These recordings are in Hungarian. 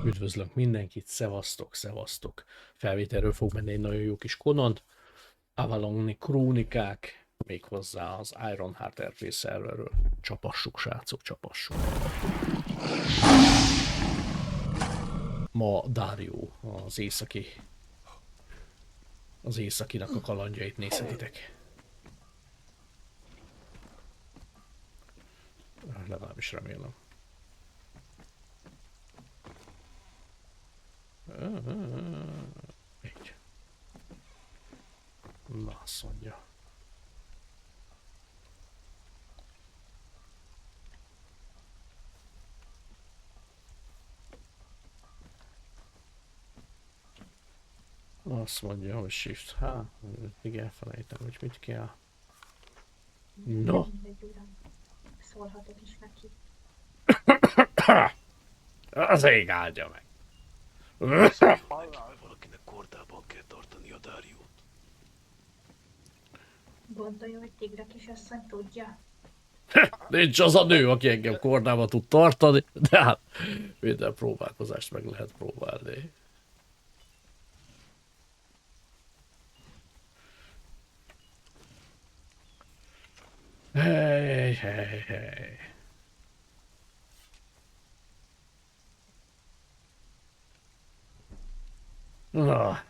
Üdvözlök mindenkit, szevasztok, szevasztok. Felvételről fog menni egy nagyon jó kis Conan. Avaloni krónikák, méghozzá az Ironheart RP szerverről. Csapassuk, srácok, csapassuk. Ma Dario, az északinak a kalandjait nézhetitek. Legalábbis remélem. Így. Na, azt mondja. Azt mondja, hogy shift. Még elfelejtem, hogy mit kell. No. Szólhatok is neki. Az ég áldja meg. Valakinek kordában kell tartani a Dáriót. Gondolja, hogy Tigre kisasszony tudja. Nincs az a nő, aki engem kordába tud tartani, de hát minden próbálkozást meg lehet próbálni. Hey, hey, hey. Na.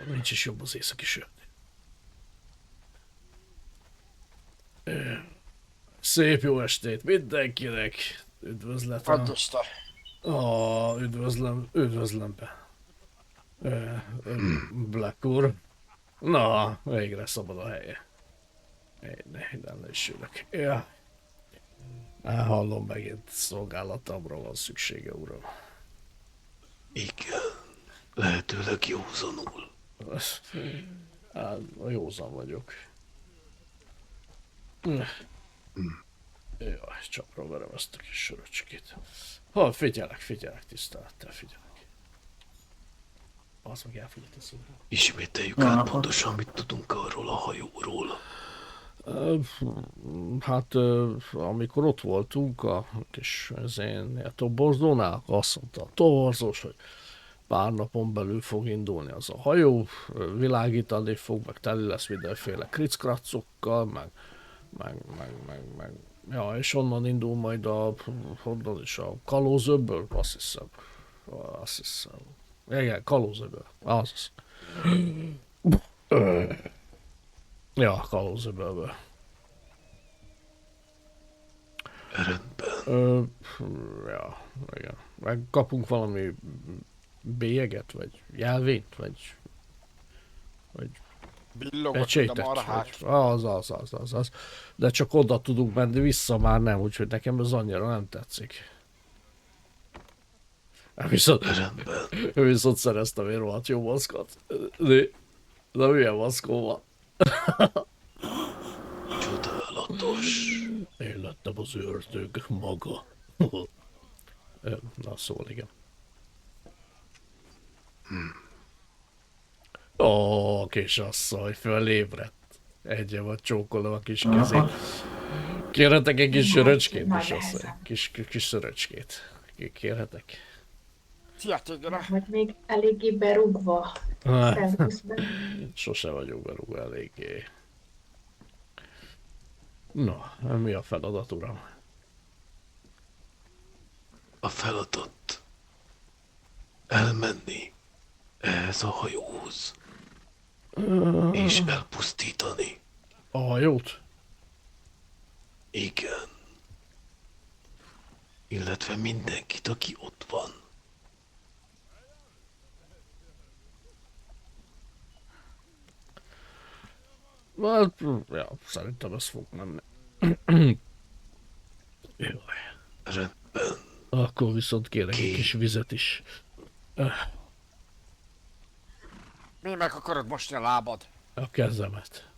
Nincs is jobb az északi sört. Szép jó estét mindenkinek! Üdvözletem! Üdvözlöm be. Black úr. Na, végre szabad a helye. Minden is ülök. Ja. Hallom, megint szolgálatomra van szüksége, uram. Igen, lehetőleg józanul. Hát, józan vagyok. Jaj, csapra verem ezt a kis söröcskét. Figyelek, tisztelettel figyelek. Az meg elfogyott a szóra. Ismételjük át pontosan, mit tudunk arról a hajóról. Hát, amikor ott voltunk a kis toborzónál, azt mondta a toborzós, hogy pár napon belül fog indulni az a hajó, világítani fog, meg teli lesz mindenféle krickkracokkal, meg, ja, és onnan indul majd honnan is a kalózöbből, azt hiszem. Igen, kalózöbből, azaz. Ja, kalózöbből. Rendben. Ja, igen. Meg kapunk valami bélyeget, vagy jelvényt, vagy pecsétet, az. De csak oda tudunk menni, vissza már nem, úgyhogy nekem ez annyira nem tetszik. Viszont szereztem én rohadt jó maszkot. De milyen maszkó van? Csodálatos. Én lettem az ördög maga. Na szól, igen. Ó, kisasszony, fölébredt. Egye vagy csókolom a kis kezét. Kérhetek egy kis söröcskét, kisasszony? Kis söröcskét. Kérhetek? Szia, Tigre! Vagy még eléggé berúgva. Sose vagyok berúgva eléggé. Na, mi a feladat, uram? A feladat elmenni ehhez a hajóhoz és elpusztítani. A hajót? Igen. Illetve mindenkit, aki ott van. Hát, ja, szerintem ez fog menni. Jaj. Rendben. Akkor viszont kérek egy kis vizet is. Mi meg akarod mosni a lábad? A kezemet.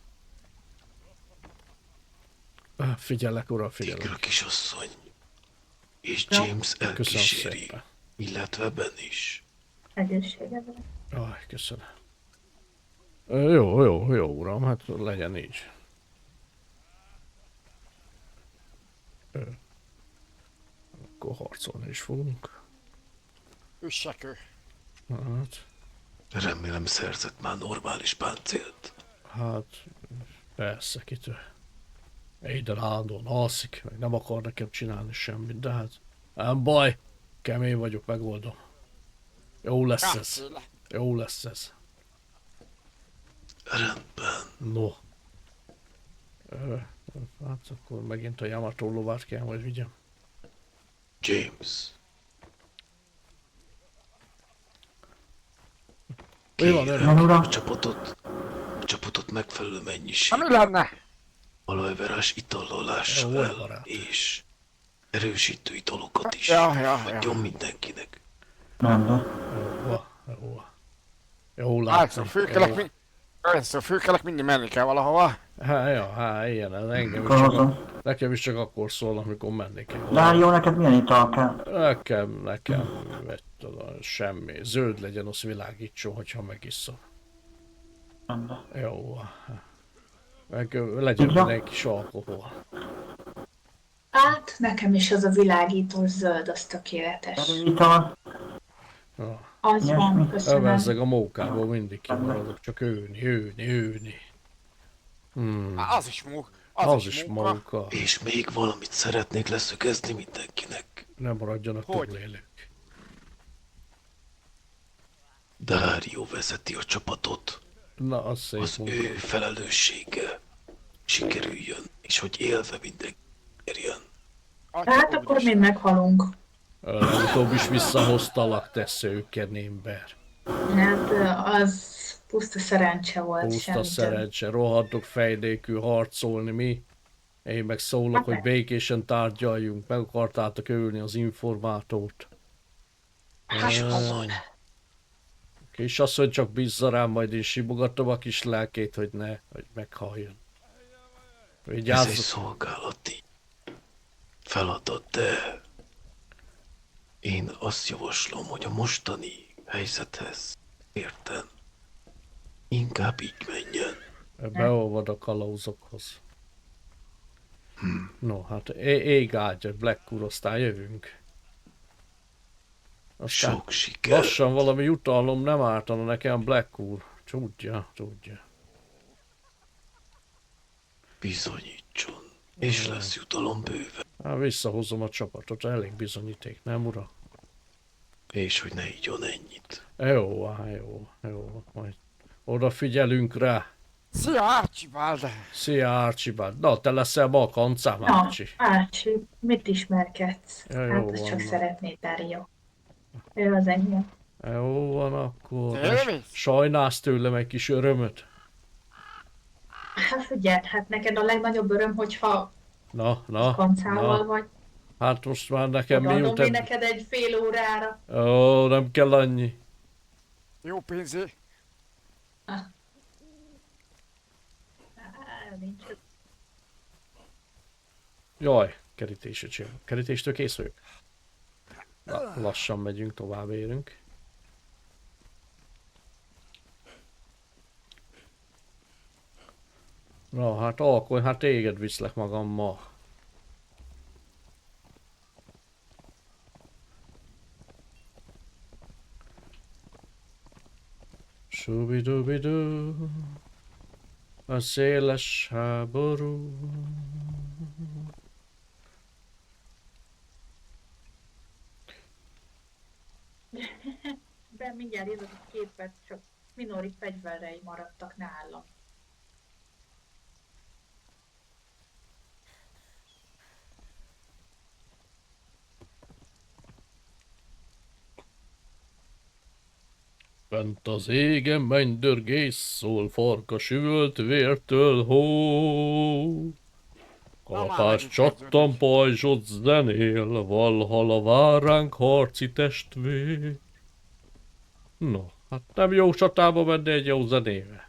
Figyelek, uram, figyelek. Tigre kisasszony és James elkíséri, szépen. illetve Ben is. Egészségedre. Aj, köszönöm. Jó, uram, hát legyen így. Akkor harcolni is fogunk. Üssekő. Hát, Remélem szerzett már normális páncélt. hát persze, kitől. Éden állandóan alszik, meg nem akar nekem csinálni semmit, de hát nem baj, kemény vagyok, megoldom. Jó lesz ez, Kászéle. jó lesz ez. Rendben. No. Hát akkor megint a Yamato lovát kell majd vigyem. James. Mi van, Kérem, öreg? a csapatot megfelelő mennyiség. Ha mi lenne? Olajverás itallolással Jó, barát. és erősítő italokat is. Ja. Adjon mindenkinek. Rendben. Jó. Jó Hányszor látom. főkelek, mindig menni kell valahova. Hát ilyen, ez engem is Hallottam. csak, nekem is csak akkor szól, amikor menni kell. Dárió, neked milyen ital kell? Nekem, egy tudom, semmi. Zöld legyen, az világítson, hogyha megiszom. Rendben. Jó. Meg legyen Igen? mindenki kis alkohol. Hát, nekem is az a világítós zöld, az tökéletes. Ital? Ja. Az Ilyesmi. van, köszönöm. Evezzeg a mókából mindig kimaradok, csak őni. Á, az is mók. Az is móka. És még valamit szeretnék leszögezni mindenkinek. Nem maradjanak Hogy? túlélők. Dario vezeti a csapatot. Na, az szép Az munka. ő felelőssége sikerüljön, és hogy élve mindenki érjön. Hát akkor mi meghalunk. Legutóbb is visszahoztalak, te szőkenémber. Hát az puszta szerencse volt. Puszta semmi több. szerencse, rohadtok fej nélkül harcolni mi. Én meg szólok, hogy békésen tárgyaljunk, meg akartátok ölni az informátort. Asszony, Kisasszony, csak bízza rám, majd én simogatom a kis lelkét, hogy ne, hogy meghalljon. ez egy Vigyázz, szolgálati feladat, de én azt javaslom, hogy a mostani helyzethez érten inkább így menjen. beolvad a kalauzokhoz. No, hát ég áldja, Black Úr, aztán jövünk. Aztán Sok siker. lassan valami jutalom nem ártana nekem, Black Úr. Tudja. Bizonyítson. És lesz jutalom bőve. Hát visszahozom a csapatot, elég bizonyíték, nem ura? És hogy ne igyon ennyit. Jó, majd odafigyelünk rá. Szia, Archibald! Szia, Archibald. Na, te leszel ma a kancám, Na, Archie. Ácsi, mit ismerkedsz? Ja, jó Hát, ezt van, csak na. szeretné, Dario. Ő az enyém. Jó van akkor. Tényleg? Sajnálsz tőlem egy kis örömöt? Hát figyeld, hát neked a legnagyobb öröm, hogyha Na, kancával vagy. Hát most már nekem Adom én miután... neked egy fél órára. Ó, nem kell annyi. Jó pénzé. Á, nincs. Jaj, kerítésre csinálom. Kerítéstől kész vagyok. Na, lassan megyünk, tovább érünk. Na, hát akkor, hát téged viszlek magammal. Subidubidú, a széles háború. De mindjárt jövök a képet, csak minori fegyverrei maradtak nálam. Bent az égen mennydörgés szól, farkas üvölt vértől, hó. Kalapás csattan pajzsot zenél, Valhalla vár ránk harci testvér. No, hát nem jó csatába menni egy jó zenével.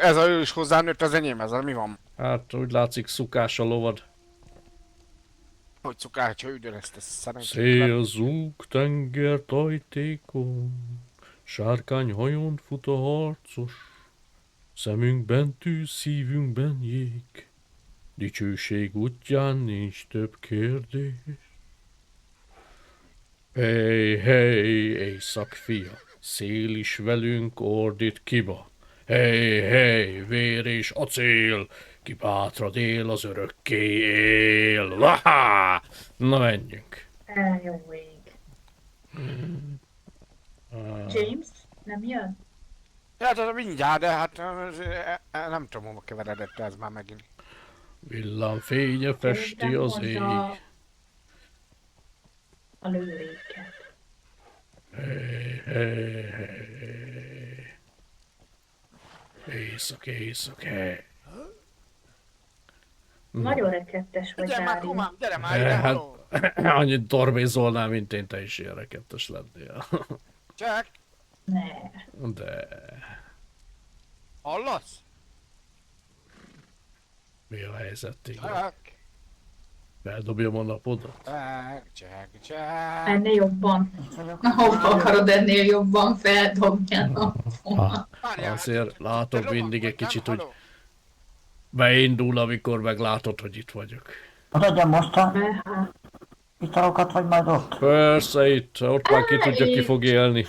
Ez a ő is hozzánőtt az enyém, ez mi van? Hát úgy látszik szukás a lovad. Hogy szukácsa üdönezte szerencsét. Szélzúg tenger tajtékon, sárkány hajón fut a harcos, szemünkben tűz, szívünkben jég. Dicsőség útján nincs több kérdés. Hey, hey, éjszak fia, szél is velünk ordít kiba. Hey, hey, vér és acél, ki bátrad él, az örökké él. Laha! Na menjünk. Jó ég. James, nem jön? Hát mindjárt, de hát nem tudom, hova keveredett ez már megint. Villámfénye festi az ég. Mondta a lőréket. Hey, hey, hey. Éjszak, éjszak, hey. Nagyon rekettes vagy, Gyere már, Dári. kumám, gyere már ide, Hát, haló! annyit tormézolnál, mint én, te is ilyen rekettes lennél. Jack, Ne. De hallasz? mi a helyzet, igen? Jack, Feldobjam a napodat? Jack. Ennél jobban. Itt vagyok. Na, hova akarod ennél jobban feldobni a napomat? Várjál, Azért te látod lovag mindig vagy, egy kicsit, nem? hogy Haló? beindul, amikor meglátod, hogy itt vagyok. Odaadjam most a Hát, italokat, vagy majd ott? Persze itt, ott már ki tudja, ki fog élni.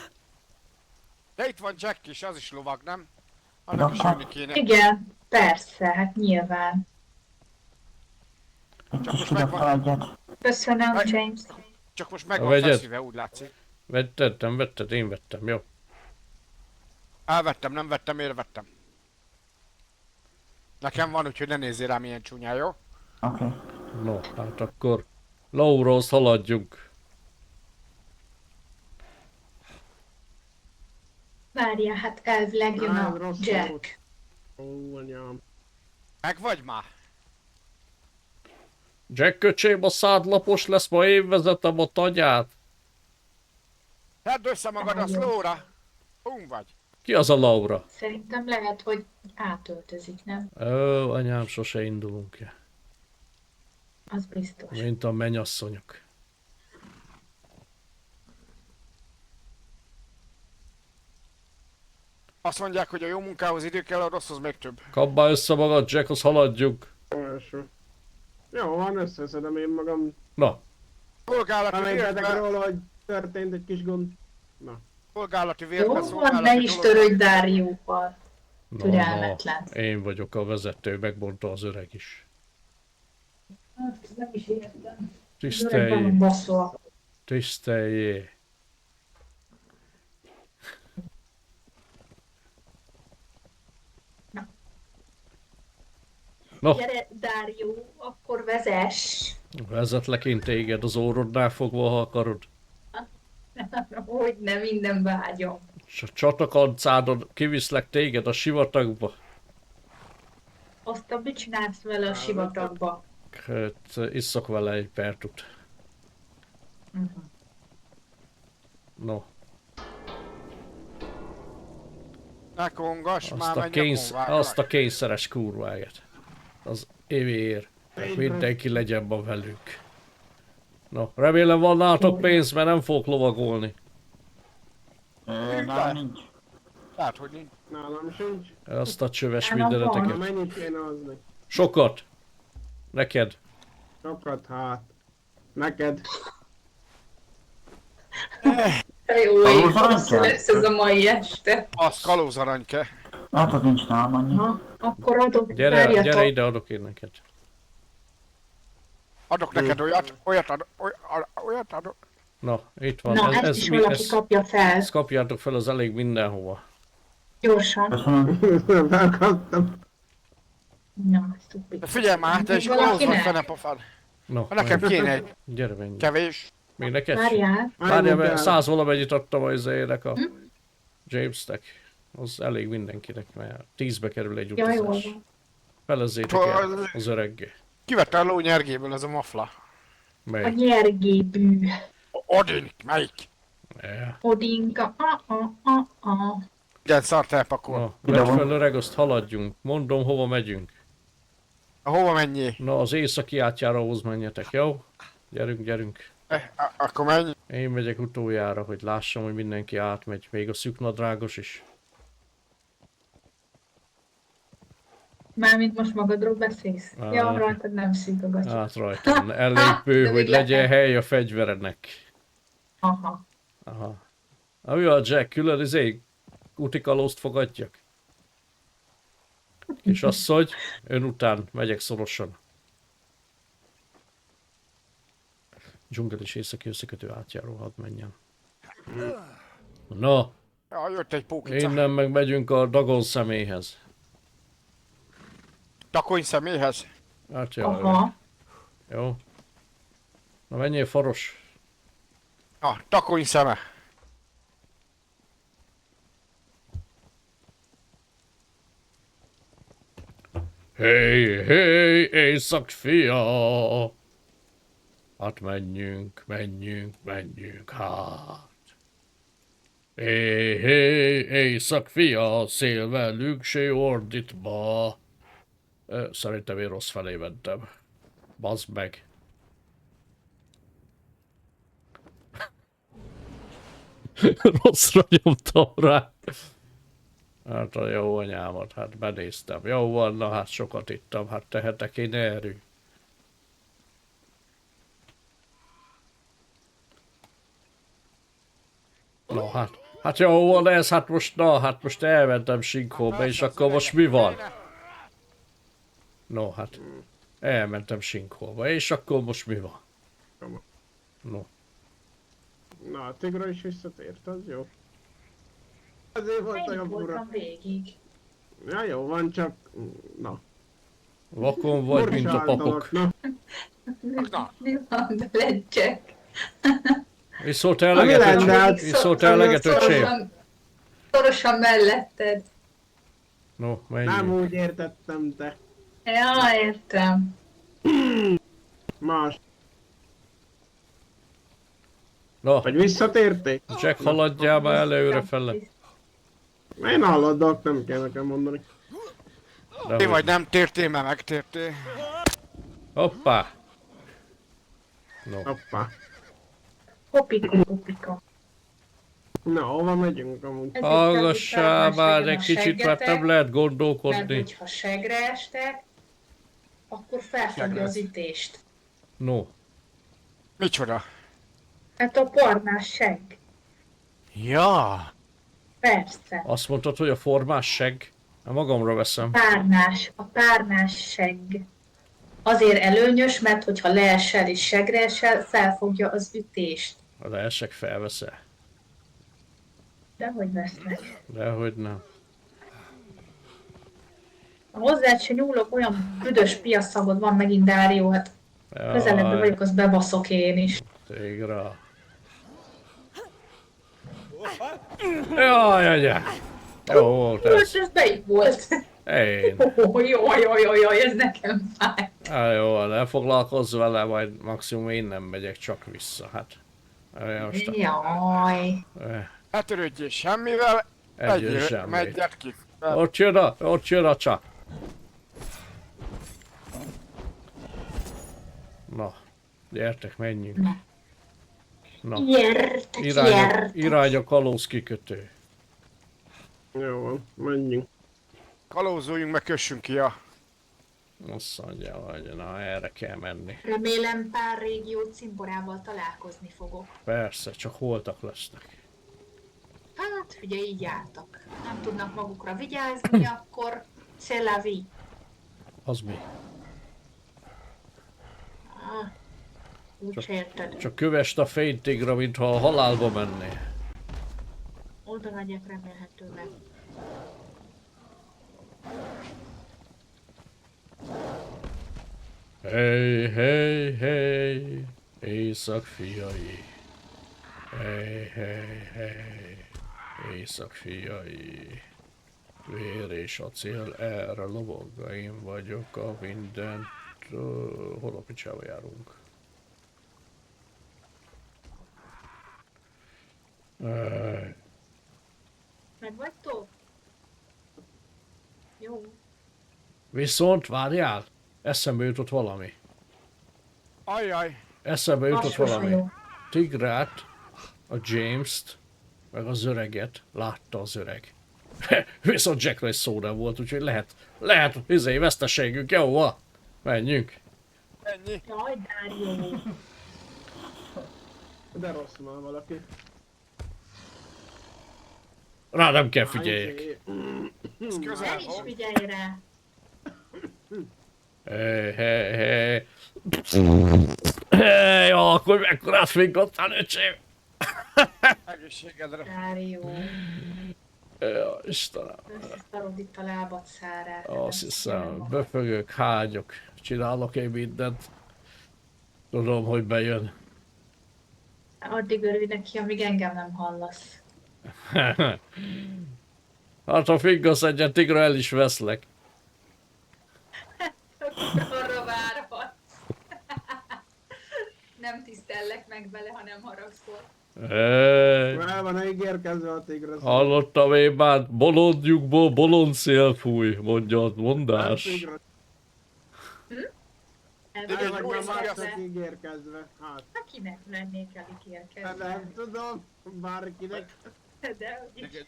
De itt van Jack is, az is lovag, nem? Annak is jönni kéne. igen, persze, hát nyilván. Itt Csak is most kidobtam egyet. Köszönöm, Aj. James. Csak most A meg van vegyed? feszülve, úgy látszik. Vetted, én vettem, jó. Elvettem, nem vettem, miért vettem? Nekem van, úgyhogy ne nézzél rám ilyen csúnyán, jó? Oké. No, hát akkor Laurahoz haladjunk. Várjál, hát elvileg jön Á, a rossz Jack. volt. Ó, anyám. Meg vagy már? Jack köcsém, a szádlapos lesz, ma én vezetem a tanyát. Tedd össze magad a slóra! Hum vagy? Ki az a Laura? Szerintem lehet, hogy átöltözik, nem? Ó, anyám, sose indulunk el. Az biztos. Mint a mennyasszonyok. Azt mondják, hogy a jó munkához idő kell, a rosszhoz még több. Kapd már össze magad, Jackhoz haladjunk. Első. Jó, van, összeszedem én magam. Na, Szolgálati Emlékeztek vérbe, róla, hogy történt egy kis gond. Na. szolgálati vérbe, Jó van, szolgálati ne is dolog. törődj Dárióval. na, Türelmetlen. na, én vagyok a vezető, megmondta az öreg is. Hát, nem is értem. Tiszteljé, Baszol. tiszteljé. No, Gyere, Dárió, akkor vezess. vezetlek én téged az órodnál fogva, ha akarod. Hogy nem, minden vágyom. Csatakancádon kiviszlek téged a sivatagba. Azt a mit csinálsz vele a sivatagba? Hát, isszak vele egy pertut. No, Ne kongass, már azt a, menj azt a kényszeres kurváget. Az évér. Mindenki legyen ma velünk. No, remélem van nálatok pénz, mert nem fogok lovagolni. Nálam nincs. Hát, hogy nincs. Nálam sincs. Azt a csöves Nálam Na, mindeneteket. mennyit kéne hozni? Sokat. Neked. Sokat, hát. Neked. Jó ég, Valóban hosszú kell? lesz ez a mai este. Az kalózarany kell. Hát az nincs nálam annyi. Ha, akkor adok, Gyere, várjatok. gyere ide, adok én neked. Adok neked olyat adok. Na, itt van. Na, ezt is valaki kapja fel. ezt kapjátok fel, az elég mindenhova. Gyorsan. Köszönöm. Felkaptam. Na, szupi. De figyelj már, te is Még kalóz vagy valakinek? fenepofád. No, Nekem kéne egy gyere, menj. kevés. Még neked? Várjál. Várjál, mert kell. 100 valamennyit adtam az izének a Jamesnek. Az elég mindenkinek, mert 10-be kerül egy Ja, jól utazás. van. Felezzétek el az öreggé. Kivette a ló nyergéből ez a mafla. A Mely? nyergébű. Odin, melyik? Ja. Odinka. Igen, szart elpakol. Na, vedd fel öreg, azt haladjunk. Mondom, hova megyünk. Hova menjél? Na, az északi átjáróhoz menjetek, jó? Gyerünk, gyerünk. Akkor menj. Én megyek utoljára, hogy lássam, hogy mindenki átmegy. Még a szűknadrágos is. Mármint most magadról beszélsz? Ah. Ja, rajtad nem szűk a gatyó. Hát rajtam elég bő, De hogy még legyen lehet. hely a fegyverednek. Aha. Aha. Na mi a Jack, külön utikalózt fogadjak? És asszony, ön után megyek szorosan. Dzsungel és északi összekötő átjáró, hadd menjen. Na, Ja, jött egy pókica. innen meg megyünk a Dagon személyhez. Takony személyhez. Hát jó, Aha. jó. Na menjél faros. Ah, takony szeme. Hey, hey, éjszak fia! Hát menjünk, menjünk, menjünk, hát. Hey, hey, éjszak fia, szél velünk, se ordítba. Szerintem én rossz felé mentem. Bazd meg. Rosszra nyomtam rá. Hát a jó anyámat, hát benéztem. Jó van, na hát sokat ittam, hát tehetek én erő. Na hát jó van ez, hát most elmentem Sinkóba, és akkor most mi van? No, hát elmentem Sinkóba, és akkor most mi van? No. Na, a tigra is visszatért, az jó. Azért volt Én olyan fura. voltam végig. Ja, jó van, csak... Na. Vakon vagy, mint a papok. Na, Na. Mi van veled, Jack? Viszont mi eleget, lenne, hát öcsém? Viszont eleget, öcsém? Szorosan melletted. No, nem menjünk. úgy értettem, te. Ja, értem. Más. Na, Vagy visszatérték? Jack, haladjál már előre fele. Én haladok, nem kell nekem mondani. Ti vagy nem tértél, mert megtértél. Hoppá! No. Hoppá. Hopika. Na, hova megyünk amúgy? Hallgassál már egy kicsit, mert nem lehet Mert gondolkodni. hogyha segre estek, akkor felfogja az ütést. No. Micsoda? Hát a parnás segg. Ja. Persze. Azt mondtad, hogy a formás segg? Hát magamra veszem. A párnás segg. Azért előnyös, mert hogyha leesel és segre esel, felfogja az ütést. A leesek felveszel. Dehogy vesznek. Dehogy nem. Ha hozzád se nyúlok, olyan büdös piaszszagod van megint, Dárió, hát közeledben vagyok, azt bebaszok én is. Tigra. Jaj, anyá. Jó volt ez. Most ez melyik volt? Én. Jaj, ez nekem fáj. Jó, ne foglalkozz vele, majd maximum én nem megyek csak vissza, hát. Most Jaj. Ne törődjél semmivel. Egyön semmit. Megyet ki. Ott jön a csap. Na, gyertek, menjünk. Na, irány a kalóz kikötő. Jó van, menjünk. Kalózoljunk, meg kössünk ki a... Azt mondja, hogy na, erre kell menni. Remélem pár régió cimborával találkozni fogok. Persze, csak holtak lesznek. Hát, figyelj, így jártak. Nem tudnak magukra vigyázni, akkor c'est la vie. Az mi? Úgy se érted. Csak kövesd a fénytigra, mintha a halálba menné. Oda megyek remélhetőleg. Hey, hey, hey, éjszak fiai. Hey, hey, hey, éjszak fiai. Vér és acél, erre lovagga, én vagyok a mindent. Hol a picsába járunk? Meg vagytok? Jó. Viszont várjál, eszembe jutott valami. Ajjaj. Eszembe jutott Az sose valami. jó. Tigrát, a James-t, meg az öreget látta az öreg. Viszont Jackra is szó nem volt, úgyhogy lehet veszteségünk, jó va? Menjünk. Ennyi. Jaj, Dárió. De rossz már valaki. Rá nem kell figyeljek. Ez Ne közel is van. figyelj rá. Hé, jó, akkor mekkorát fingottál, öcsém? Egészségedre. Dárió. Ja, Istenem. Összeszarod itt a lábad szárát. Azt hiszem, böfögök, hágyok, csinálok én mindent. Tudom, hogy bejön. Addig örülj neki, amíg engem nem hallasz. Hát ha fingasz egyet, Tigra el is veszlek. Arra várhatsz. Nem tisztellek meg vele, ha nem haragszol. Hey, El van ígérkezve a tigre. hallottam én már, bolondjukból bolond szél fúj, mondja a mondás. El El vagy vagy már megszerve. másnak ígérkezve. Hát, Akinek lennék elígérkezve? nem tudom, bárkinek. De úgyis.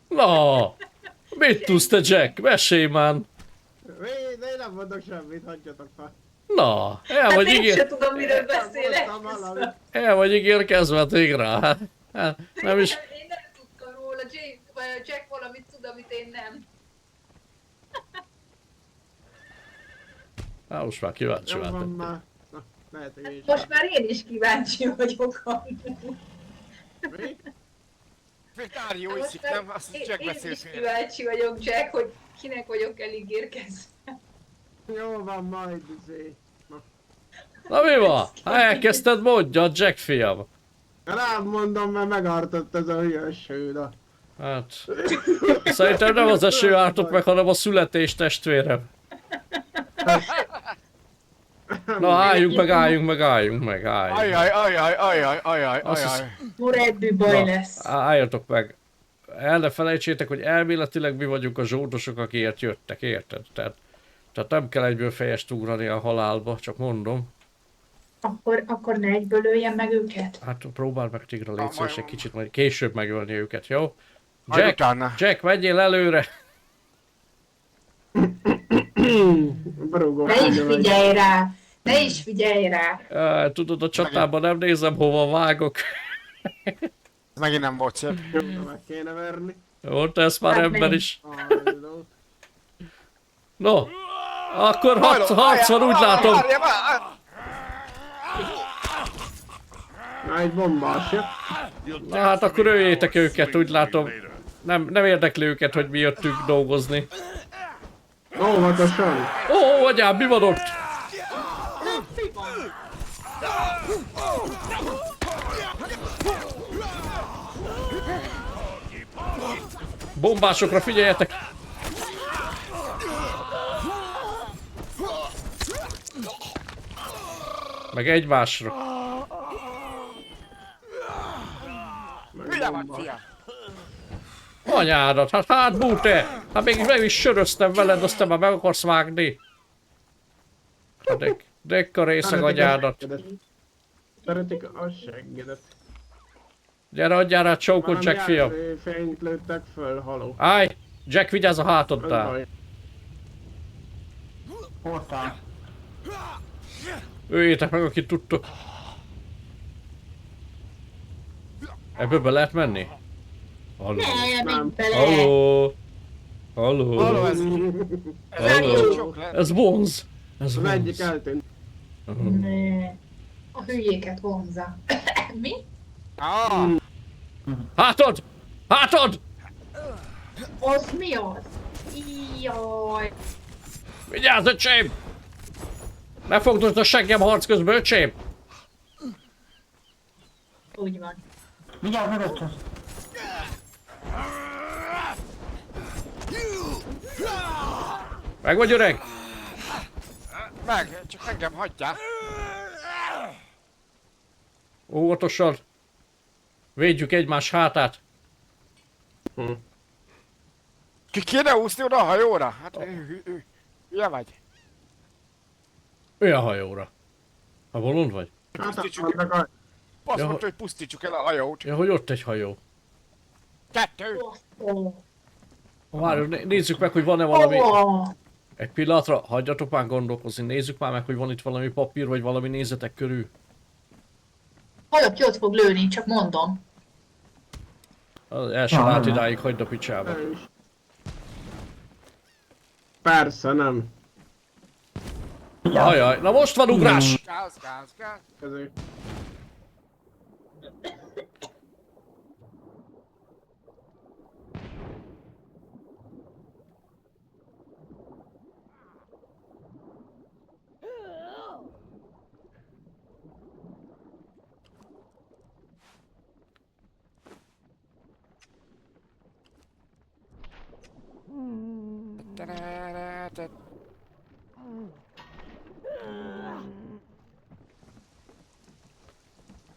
Na, mit tudsz te, Jack? Mesélj már! Én nem mondok semmit, hagyjatok fel. Na, Hát én sem tudom, miről beszélek. Mondtam valamit. el vagy ígérkezve, Tigra. Hát, nem is... Én nem tudtam róla, Jake, vagy a Jack valamit tud, amit én nem. Hát most már kíváncsi Jó van váltam. már. Na, lehet, hogy én Most már én is kíváncsi vagyok. Mi? Dárió iszik, nem? Azt Jack én beszél is félre. kíváncsi vagyok, Jack, hogy kinek vagyok elígérkezve. Jó van, majd izé. Na mi van? Ha elkezdted, mondja, Jack fiam. Rám mondom, mert megartott ez a hülyes hőda. Hát... Szerintem nem az eső ártott meg, hanem a születés testvérem. Na álljunk meg, álljunk meg, álljunk meg, álljunk. Ajaj, ajaj, ajaj, ajaj, Azt ajaj. Morebbű baj Na, lesz. álljatok meg. El ne felejtsétek, hogy elméletileg mi vagyunk a zsódosok, akiért jöttek, érted? Tehát nem kell egyből fejest ugrani a halálba, csak mondom. Akkor ne egyből öljen meg őket. Hát próbáld meg, Tigra, légy szíves, egy majd- kicsit, majd később megölni őket, jó? Majd Jack, utána. Jack, menjél előre! Barugó. Ne is figyelj rá! Ne is figyelj rá! Tudod, a csatában nem nézem, hova vágok. Ez megint nem volt szép. Meg kéne verni. Volt ez már Hát ember nem. is. Hajló. No, akkor harc van, úgy látom. Várjál már! Na, egy bombás, ja. Na hát akkor öljétek őket, úgy látom. Nem érdekli őket, hogy mi jöttünk dolgozni. Óvatosan. Ó, agyám, mi van ott? Bombásokra figyeljetek! Meg egymásra. Hülye vagy, fiam! Anyádat, hát búte! Hát még meg is söröztem veled, aztán már meg akarsz vágni. Dekka részeg anyádat. Szeretik a seggedet. Gyere, adjál rá csókot, Jack fiam. Fényt lőttek föl, haló. Állj! Jack, vigyázz a Ez hátoddal. baj. Hoztál. Öljétek meg, akit tudtok. Ebből be lehet menni? Halló. Ne, Nem. menj bele! Halló. Halló. Halló, ez Halló. sok lett. Ez vonz. Ez Az egyik vonz. eltűnt. Ne. A hülyéket vonza. Mi? Ah, Hátad! Hátad! Az mi az? Jaj! Vigyázz, öcsém! Ne fogdod a seggem harc közben, öcsém! Úgy van. Vigyázz mögötted! Meg vagy öreg? meg, csak engem hagyjál. Óvatosan. Védjük egymás hátát. Ki kéne úszni oda a hajóra? Hát, hülye vagy? Olyan hajóra. Ha bolond vagy? Hát Pusztítsuk annak a... Azt Ja, mondta, hogy pusztítsuk el a hajót. Ja, hogy ott egy hajó. Kettő. Ó, Várj, nézzük meg, hogy van-e valami... Ó, Egy pillanatra, hagyjatok már gondolkozni, nézzük már meg, hogy van itt valami papír, vagy valami nézetek körül. valaki ott fog lőni, csak mondom. Az első Ja, át nem. idáig hagyd a picsába. Nem is. Persze, nem. Ajaj, na most van ugrás! Gáz, gáz, gáz. Ezért.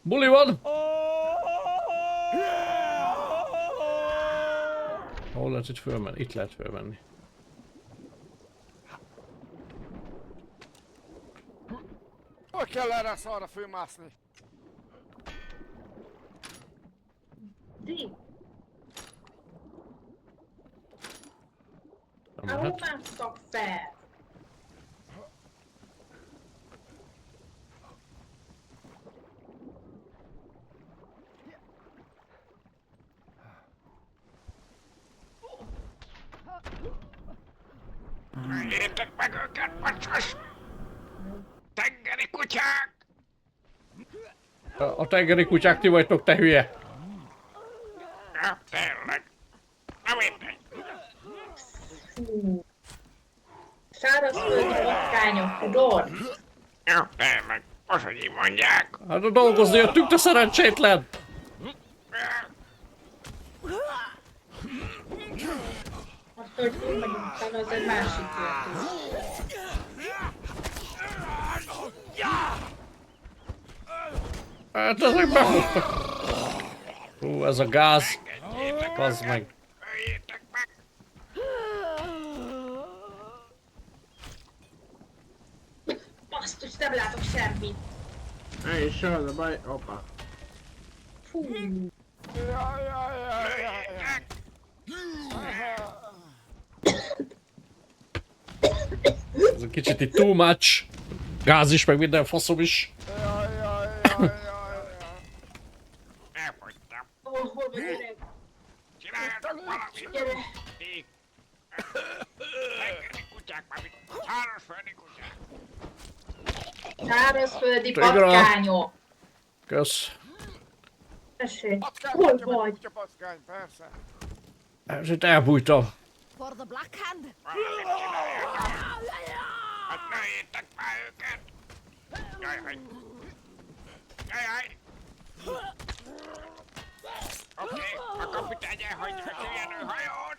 Buli van! Hol lehet itt fölmenni? Itt lehet fölmenni. Hogy kell erre a szarra fölmászni? Di, Nem ahol lehet. másztak fel? Értek meg őket, macskos! Tengeri kutyák! A tengeri kutyák ti vagytok, te hülye! Ja, tényleg. Na mindegy. Fú. Szárazföldi patkányok, tudod? Ja, tényleg. Most, hogy így mondják. Hát a dolgozni jöttünk, te szerencsétlen! Azt, hogy fölmegyünk fel, az egy másik kérdés. Hát ezek befuttak. Hú, ez a gáz. Az meg. Öljétek meg. Basztus, nem látok semmit. Én is az a baj. Opa. Fú. Jaj, jaj, jaj, jaj, jaj. Ez egy kicsit itt too much. Gáz is, meg minden faszom is. Jaj, jaj, jaj, jaj, jaj. Elfogytam. Hol vagy gyerek? Csináljatok valamit. Gyere. Így. Tengeri kutyák, mármint szárazföldi kutyák. Szárazföldi Tigra. patkányok. Kösz. Tessék, Patkány, hol kutya, vagy? kutya, patkány, persze. Ez itt elbújtam. For the Black Hand. Valamit csináljatok. Hát lőjétek már őket. Jajjaj. Jajjaj. Oké, a kapitány elhagyja a kijelő hajót.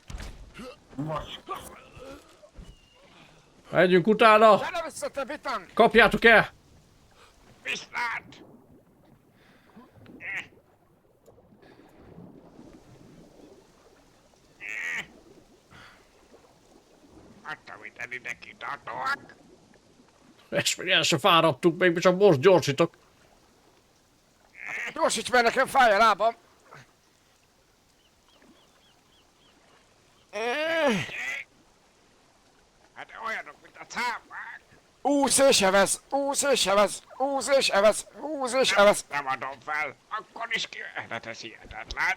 Megyünk utána. Gyere vissza, te bitang! Kapjátok el. Viszlát. Adtam ide ide kitartóak. És még el se fáradtunk, még csak most gyorsítok. Gyorsíts, mert nekem fáj a lábam. Hát olyanok, mint a cápák. Úsz és evez, úsz és evez, úsz és evez, úsz és evez, Nem adom fel. Akkor is ki... Hát ez hihetetlen.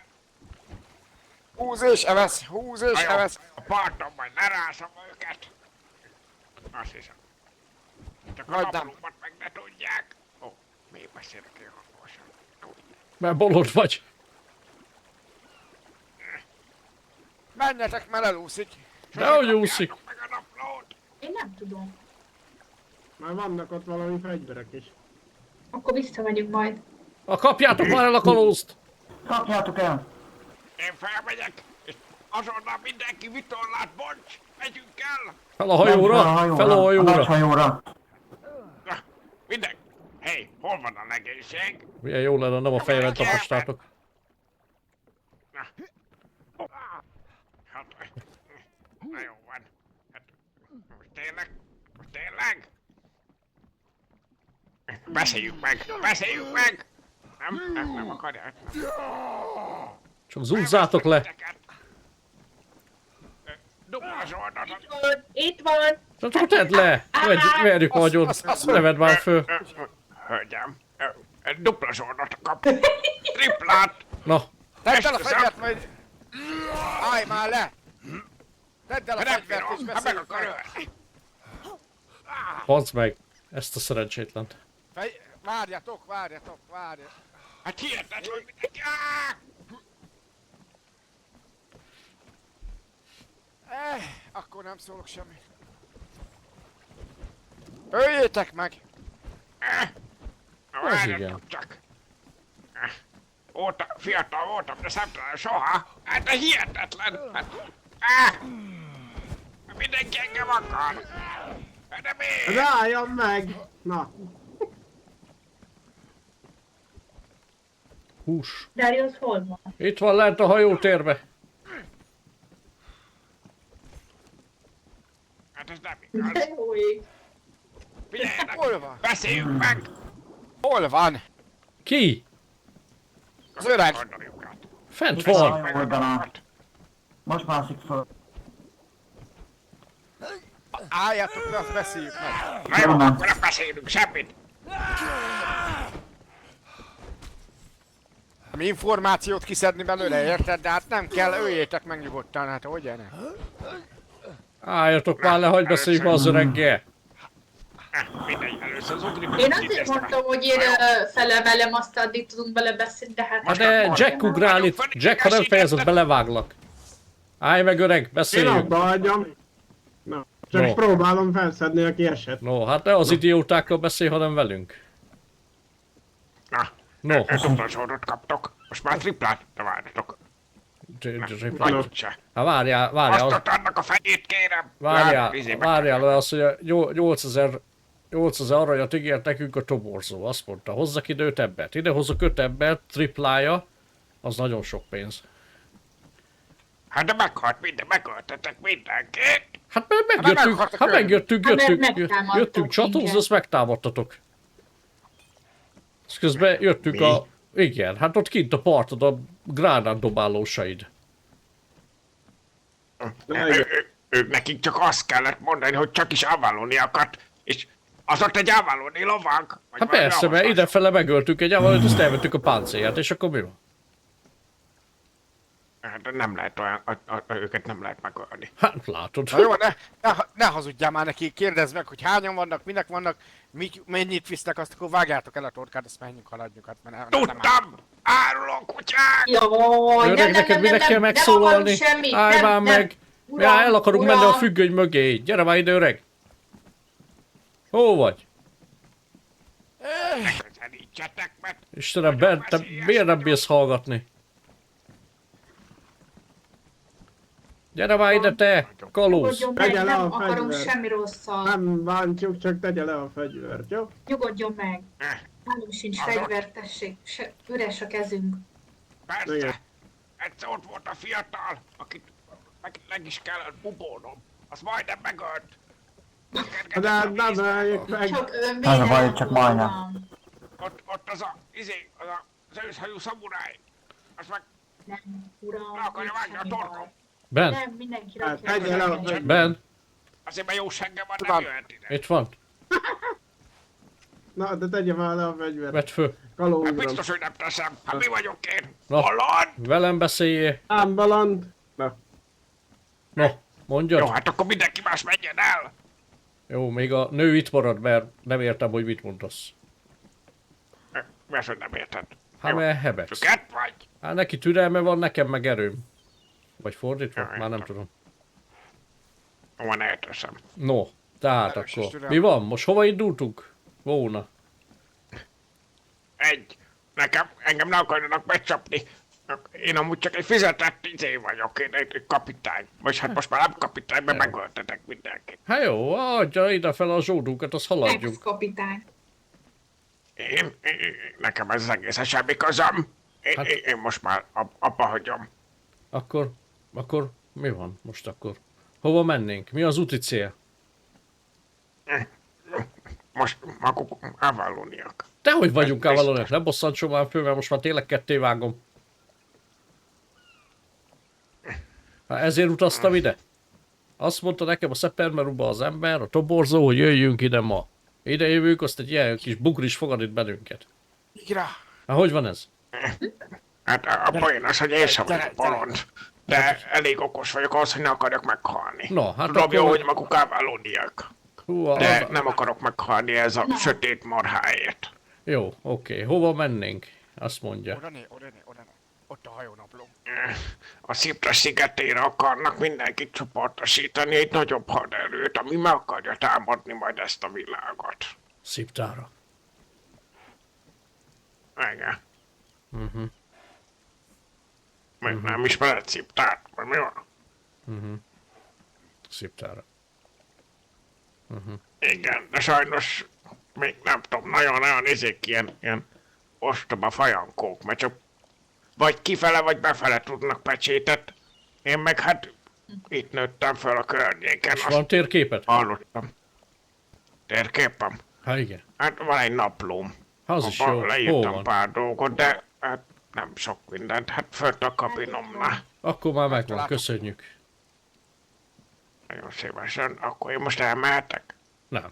úsz és evez, húz és Na jó, evez. a parton majd lerásom őket. Azt hiszem. Csak a Hagyd ám. naplómat meg ne tudják. Ó, miért beszélek ilyen hangosan? Mert bolond vagy. Menjetek, mert elúszik. Dehogy úszik. Meg a naplót. Én nem tudom. Már vannak ott valami fegyverek is. Akkor visszamegyünk majd. Kapjátok már el a kalózt. Kapjátok el! Én felmegyek, és azonnal mindenki vitorlát bonts. Megyünk el. Fel a hajóra. Fel a A hajóra. nagy hajóra. Na, mindenki. Hé, hol van a legénység? Milyen jó lenne, nem a fejben tapastátok. Na. Hát, na jó van. Hát, most tényleg? Most tényleg? Beszéljük meg! Beszéljük meg! Nem akarják. Csak zúzzátok le. Itt van! Tehát akkor tedd le! Verjük a agyon, neved már föl. Hölgyem, dupla zsoldat kap. Triplát. Na, Tedd el a fegyvert, majd... Állj már le! Tedd el a fegyvert és meg beszéljünk akar meg. ölni. bazd meg ezt a szerencsétlent. Várjatok. Hát hihetetlen, Akkor nem szólok semmit. Öljétek meg! igen. Csak. Fiatal voltam, de szemtelen soha. Hát de hihetetlen. Hát, mindenki engem akar. De miért? Rájam meg! Na, Hús. Darius hol van? Itt van lent a hajótérbe. Hát ez nem De igaz. jó ég. Figyeljenek, Hol van? beszéljünk meg. Hol van? Ki? Az öreg. Gondoljuk át. Fent Itt van. van. Oldalán. Most mászik föl. Álljátok le, azt beszéljük meg. Na jó, nem. akkor nem beszélünk semmit. Mi információt kiszedni belőle, érted? De hát nem kell, öljétek meg nyugodtan, hát hogy ne? Álljatok már le, hagyd beszéljük az öreggel. Mindegy, először az ugribat Én azért mondtam, hogy én felemelem, azt addig tudunk belebeszélni, de hát... Hát de Jack ugrál itt. Jack, ha nem fejezed, beleváglak. Állj meg öreg, én beszéljünk. abba hagyjam. Na, csak No. próbálom felszedni, aki esett. No, hát ne az idiótákkal beszélj, hanem velünk. Na, No, dupla zsoldot kaptok. Most már triplát, de várjatok. Vagy se. Hát várjál, Azt ott annak a fejét kérem. várjál, az, hogy a 8000 aranyat ígért nekünk a toborzó. Azt mondta, hozzak ide 5 embert. Ide hozok 5 embert, triplája, az nagyon sok pénz. Hát de megöltetek mindenkit. Hát mert megjöttünk, meghaltak hát ők. megjöttünk, Hát mert jöttünk, megtámadtak jöttünk csatolni, minket. azt megtámadtatok. Azt közben jöttünk a... Igen, hát ott kint a partod a gránátdobálósaid. Ők nekik csak azt kellett mondani, hogy csak is Avaloniakat, és az ott egy Avaloni lovag. vagy Hát valami persze, mert ahhoz idefele megöltünk egy avalót, azt elvettük a páncélját, és akkor mi van? Hát nem lehet olyan, őket nem lehet megölni. Hát látod. Na jó, ne hazudjál már neki, kérdezd meg, hogy hányan vannak, minek vannak, mennyit visznek, azt akkor vágjátok el a torkát, azt menjünk, haladjunk, hát mert nem Tudtam! Áruló kutyák! Jaj, Öreg, neked minek kell megszólalni? Állj már meg! Ja, el akarunk menni a függöny mögé. Gyere már ide, öreg! Hol vagy? Közelítsetek, mert Istenem, Ben, te miért nem bírsz hallgatni? Gyere már ide, te! Kalóz! Nyugodjon meg, Tegye le nem a akarunk fegyvert. semmi rosszat. Nem bántjuk, csak tegye le a fegyvert, jó? Nyugodjon meg. Nálunk sincs Azok. fegyver, tessék. Üres a kezünk. persze, Igen. egyszer ott volt a fiatal, akit meg is kellett bubónom. Az majdnem megölt. De hát nem öljük meg. Csak Az a baj, csak majdnem. Ott az az őszhajú szamuráj. Az meg Nem, uram. le akarja vágni a semmi torkom. baj. Ben, Nem, mindenki Hát, rakja tegye le a a fegyvert. Ben, Azért mert jó senge van, nem Tudom. jöhet ide. itt van. Na, de tegye már le a fegyvert. Vedd föl. Hát Kalózom. biztos, hogy nem teszem. Hát mi vagyok én? Na. Holland? Velem beszéljél. Ám baland. Na, No, Jó, mondjad. hát akkor mindenki más menjen el. Jó, még a nő itt marad, mert nem értem, hogy mit mondasz. Mert hogy nem érted. Hát Jó. mert hebegsz. Füket vagy? Hát neki türelme van, nekem meg erőm. Vagy fordítva? Ja, Már nem értem. tudom. Van elteszem. No, tehát Erős és akkor. türelme. Mi van? Most hova indultunk? Volna. Engem ne akarjanak megcsapni. Én amúgy csak egy fizetett vagyok, én egy kapitány. Vagy hát most már nem kapitány, mert megöltetek mindenkit. Hát jó, adja ide fel a zsódunkat, azt haladjunk. Ex-kapitány. Nekem ez az egész semmi közöm. Hát- Én most már abba hagyom. Akkor mi van most akkor? Hova mennénk? Mi az úti cél? Most maguk Avaloniak. Dehogy vagyunk Avaloniak, ne bosszantson már föl, mert most már tényleg ketté vágom. Hát ezért utaztam ide? Azt mondta nekem a Szepermeruba az ember, a toborzó, hogy jöjjünk ide ma. Ide jövünk, azt egy ilyen kis bugris fogad itt bennünket. Igra! Hát hogy van ez? Hát a poén az, hogy én sem Gyere, vagyok bolond. De elég okos vagyok ahhoz, hogy ne akarjak meghalni. Na, hát Tudom akkor- jó, hogy maguk áválódiak. Hú, De nem akarok meghalni ez a sötét marháért. Jó, oké. Hova mennénk? Azt mondja. Oda ne. Ott a hajónapló. A Szipra szigetére akarnak mindenkit csoportosítani egy nagyobb haderőt, ami meg akarja támadni majd ezt a világot. Sziptára. Igen. Nem ismered Sziptát? Vagy mi van? Sziptára. Igen, de sajnos még nem tudom, nagyon ilyen ostoba fajankók, mert csak vagy kifele, vagy befele tudnak pecsétet. Én meg hát itt nőttem fel a környéken, És azt van térképet? hallottam. Térképem? Hát igen. Hát van egy naplóm. Az is jó. Abban Hol leírtam van? pár dolgot, de hát nem sok mindent. Hát fönt a kabinomnál. Akkor már megvan, köszönjük. Nagyon szívesen. Akkor én most elmehetek? Nem.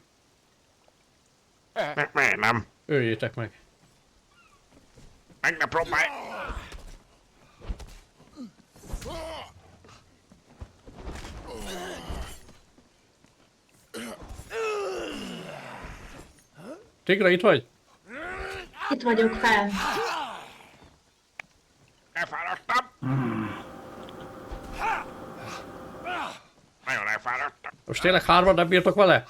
Miért nem? Öljétek meg. Meg ne próbálj! Tigra, itt vagy? Itt vagyok fenn. Elfáradtam. Nagyon elfáradtam. Most tényleg hárman nem bírtok vele?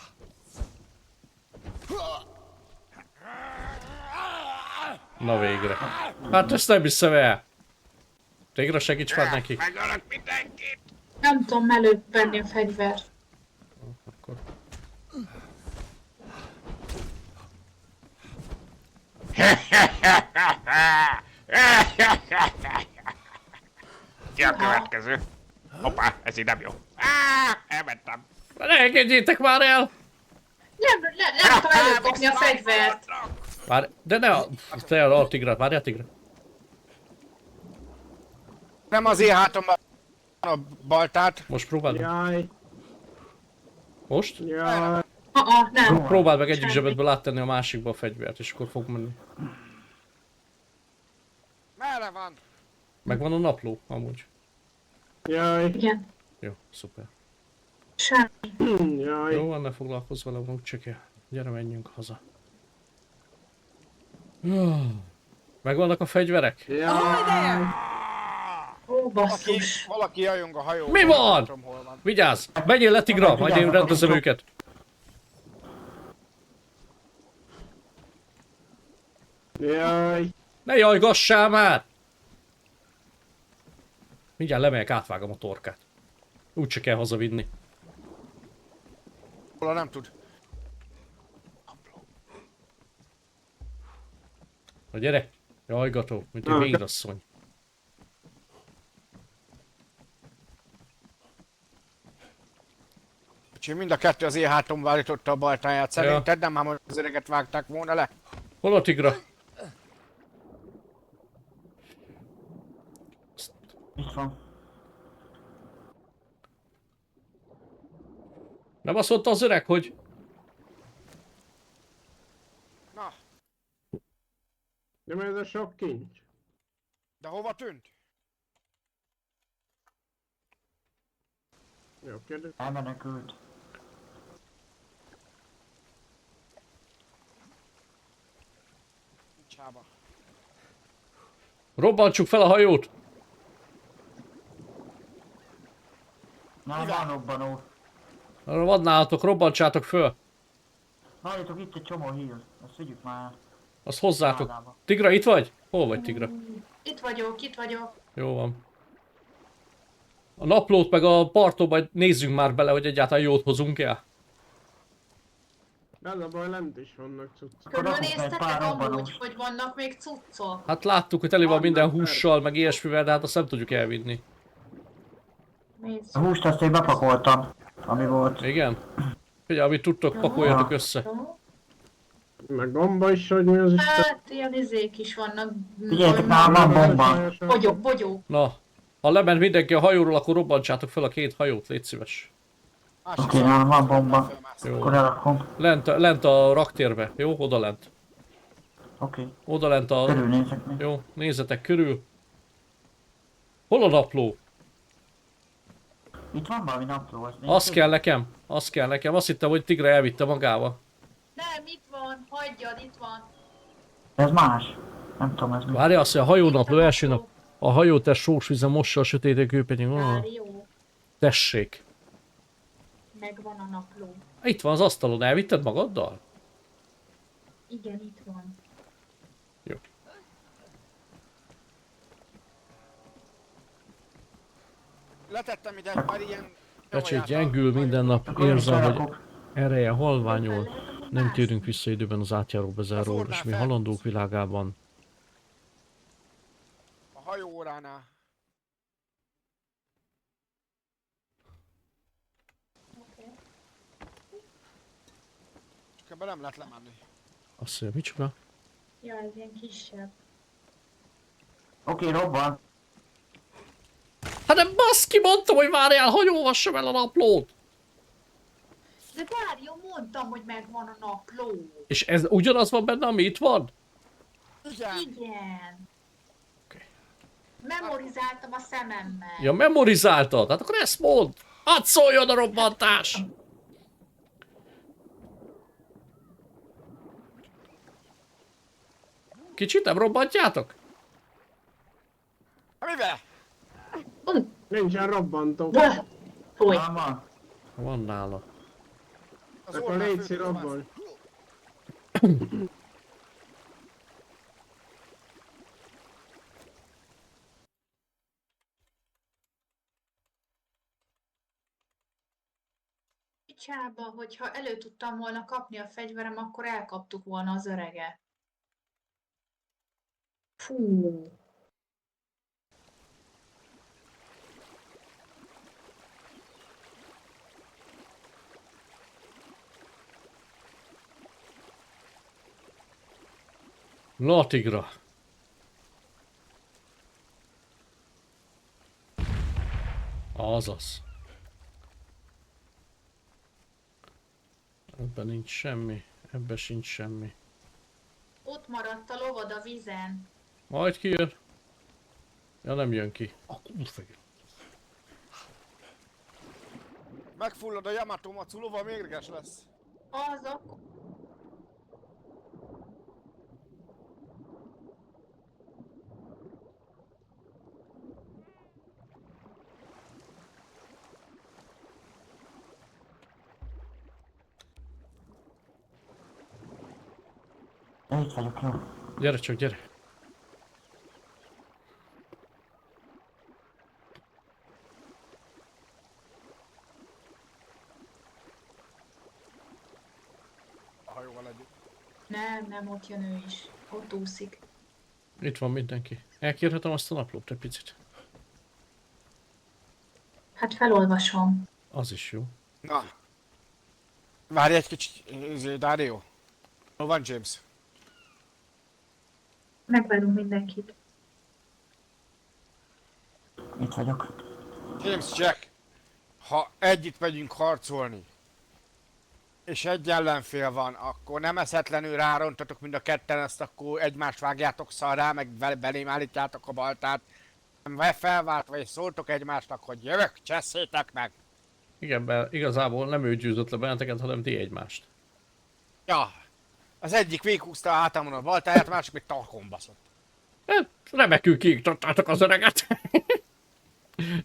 Na végre. Hát ezt nem hiszem el. Tigra, segíts már neki. Megölök mindenkit. Nem tudom elővenni a fegyvert. Akkor. Ki a következő? Hoppá, ez így nem jó. Elmentem. Ne engedjétek már el! Nem tudom előkapni a fegyvert. Várj, de ne a Tigra, várjál Tigra. Nem az én hátomban a baltát. Most próbáld meg. Jaj, Most? jaj. Nem. Próbáld meg egyik Semmi. zsebedből áttenni a másikba a fegyvert, és akkor fog menni. Merre van? Megvan a napló, amúgy. Jaj, Igen. Jó, szuper. Semmi. jaj. Jó, van, ne foglalkozz vele, úgy csak el. Gyere, menjünk haza. Megvannak a fegyverek? Jaj. Ó, basszus. Valaki jajong a hajó. Mi van? Nem tudom, hol van. Vigyázz! Menjél le, Tigra, majd én rendezem őket. Jaj. Ne jajgassál már! Mindjárt lemegyek, átvágom a torkát. Úgy se kell hazavinni. Hol nem tud. Na gyere! Jajgató, mint egy vérasszony. Úgyhogy mind a kettő az én hátomba állította a baltáját. Szerinted nem, ám az öreget vágták volna le? Hol a Tigra? Itt van. Nem azt mondta az öreg, hogy... Na, De mi ez a sok kincs? de hova tűnt? Jó, kérdés. Elmenekült. Csába. Robbantsuk fel a hajót! Na, van robbanó. Van nálatok, robbantsátok föl! Várjatok, itt egy csomó hír. Ezt vigyük már. Azt hozzátok. Ádába. Tigra, itt vagy? Hol vagy, Tigra? Itt vagyok, itt vagyok. Jó van. A naplót meg a partóba nézzünk már bele, hogy egyáltalán jót hozunk el. Ez a baj, lent is vannak cuccok. Körülnéztetek pár amúgy, robbanós. hogy vannak még cuccok? Hát láttuk, hogy tele van minden hússal, meg ilyesmivel, de hát azt nem tudjuk elvinni. Nézzük. A húst azt én bepakoltam, ami volt. Igen? Figyelj, amit tudtok, pakoljatok össze. Meg gomba is, hogy mi az Isten. Hát, ilyen izék is vannak. Figyeljetek már, van bomba. Bogyók. Na, ha lement mindenki a hajóról, akkor robbantsátok fel a két hajót, légy szíves. Oké, nálam van bomba. Jó. Akkor elrakom. Lent a raktérbe, jó? Oda lent. Oké. Oda lent a... Körülnézek még. Jó, nézzetek körül. Hol a napló? Itt van valami napló, az Az kell nekem, az kell nekem. Azt hittem, hogy Tigre elvitte magával. Nem, itt van, hagyjad, itt van. Ez más. Nem tudom, ez mi. Várja, azt mondja, a hajónapló első nap. A hajótest sós vizen mossa a sötétek kőpenyő. Várj, jó. Tessék. Megvan a napló. Itt van az asztalon, elvitted magaddal? Igen, itt van. Jó. Letettem ide már ilyen... Pecsét gyengül, minden nap Akkor én is érzem, hogy elrakok. ereje halványul. Nem térünk vissza időben az átjáró bezáról, és mi halandók világában. A hajóóránál. Csak ebben nem lehet lemenni. Azt mondja, micsoda? Ja, ez ilyen kisebb. Oké, robban. Hát de baszki, mondtam, hogy várjál, hogy olvassam el a naplót! De várjon, mondtam, hogy megvan a napló. És ez ugyanaz van benne, ami itt van? Igen. Igen. Oké. Memorizáltam a szememmel. Ja, memorizáltad? Hát akkor ezt mondd! Hadd szóljon a robbantás! Kicsit nem robbantjátok? Mivel? Nincsen robbantó. Böh! Fúj. Nálam van. Van nála. Az Akkor orrnál légy főtt robbansz. robban. Picsába, hogyha elő tudtam volna kapni a fegyverem, akkor elkaptuk volna az öreget. Fú. Na, Tigra. Azaz. Ebben nincs semmi, ebben sincs semmi. Ott maradt a lovad a vízen. Majd kijön. Ja, nem jön ki. A kurva. Megfullad a Yamato Matsulova, mérges lesz. Az akkor... Ja, itt vagyok, jó. Gyere csak, gyere. A hajóval együtt. Nem, ott jön ő is. Ott úszik. Itt van mindenki. Elkérhetem azt a naplót egy picit? Hát felolvasom. Az is jó. Na. Várj egy kicsit, Dario. Hol van James? Megvárunk mindenkit. Itt vagyok. James, Jack. Ha együtt megyünk harcolni, és egy ellenfél van, akkor nem eszetlenül rárontatok mind a ketten, ezt akkor egymást vágjátok szarrá, meg belém állítjátok a baltát. Nem felváltva és szóltok egymásnak, hogy jövök, cseszétek meg. Igen, mert igazából nem ő győzött le benneteket, hanem ti egymást. Ja. Az egyik véghúzta a hátamon a baltáját, a másik még tarkon baszott. Hát, remekül kiiktattátok az öreget.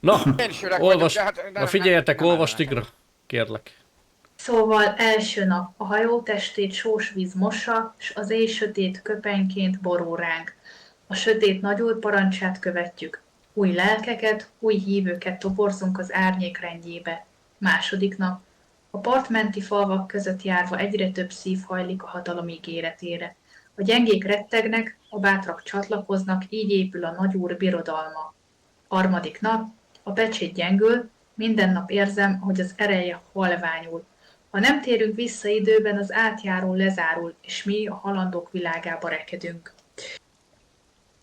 Na, Én is öreg olvas, vagyok, de hát na figyeljetek, nem olvas nekem. Tigra. Kérlek. Szóval első nap a hajó testét sós víz mossa, s az éj sötét köpenyként borul ránk. A sötét nagyúr parancsát követjük. Új lelkeket, új hívőket toborzunk az árnyék rendjébe. Második nap. A partmenti falvak között járva egyre több szív hajlik a hatalom ígéretére. A gyengék rettegnek, a bátrak csatlakoznak, így épül a nagyúr birodalma. Harmadik nap. A pecsét gyengül, minden nap érzem, hogy az ereje halványul. Ha nem térünk vissza időben, az átjáró lezárul, és mi a halandók világába rekedünk.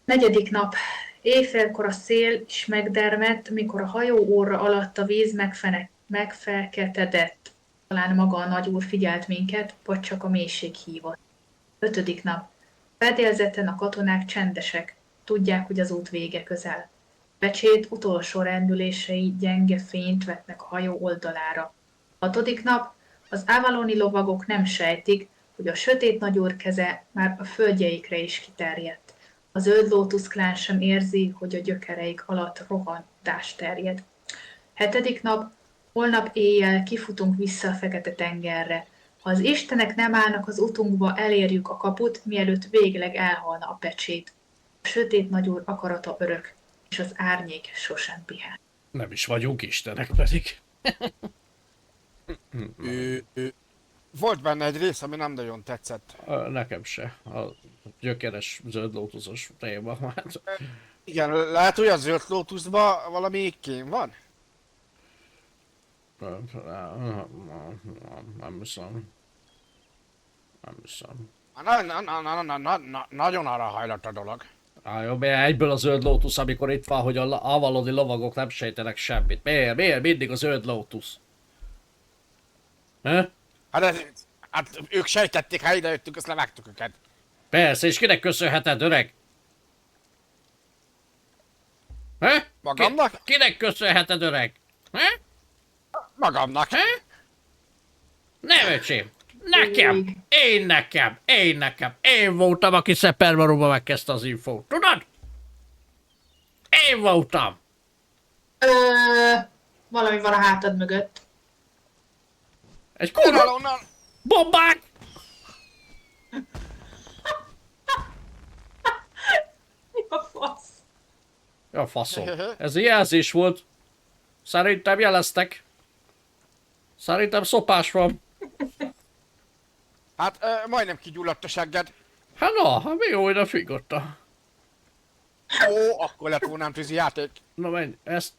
Negyedik nap. Éjfélkor a szél is megdermedt, mikor a hajó óra alatt a víz megfelketedett. Talán maga a nagyúr figyelt minket, vagy csak a mélység hívott. 5. nap. Fedélzeten a katonák csendesek, tudják, hogy az út vége közel. Pecsét utolsó rendülései gyenge fényt vetnek a hajó oldalára. 6. nap. Az avaloni lovagok nem sejtik, hogy a sötét nagyúr keze már a földjeikre is kiterjedt. A zöld lótuszklán sem érzi, hogy a gyökereik alatt rohantás terjed. 7. nap. Holnap éjjel kifutunk vissza a Fekete-tengerre. Ha az istenek nem állnak az utunkba, elérjük a kaput, mielőtt végleg elhalna a pecsét. A sötét nagyúr akarata örök, és az árnyék sosem pihen. Nem is vagyunk istenek pedig. Volt benne egy rész, ami nem nagyon tetszett. Nekem se. A gyökeres zöld lótuszos téma. Hát, Igen, lehet, hogy a zöld lótuszban valami kém van? nem hiszem. Nem hiszem. Nagyon arra hajlott a dolog. Jó, miért egyből a zöld lótusz, amikor itt van, hogy a avaloni lovagok nem sejtenek semmit? Miért mindig a zöld lótusz? Hát ők sejtették, ha idejöttünk, azt levágtuk őket. Persze, és kinek köszönheted, öreg? Magamnak? Kinek köszönheted, öreg? Magamnak. Nem, öcsém! Nekem! Én nekem! Én voltam, aki Szepermaróba megkezdte az infót. Tudod? Én voltam! Valami van a hátad mögött. Egy kurva Onnan. bombák! Mi a fasz? Ja, faszom. Ez a jelzés volt. Szerintem jeleztek. Szerintem szopás van. Hát majdnem kigyulladt a segged. Hát na, hát mi jó, ide figotta. Ó, akkor lett volna tűzi játék. Na menj, ezt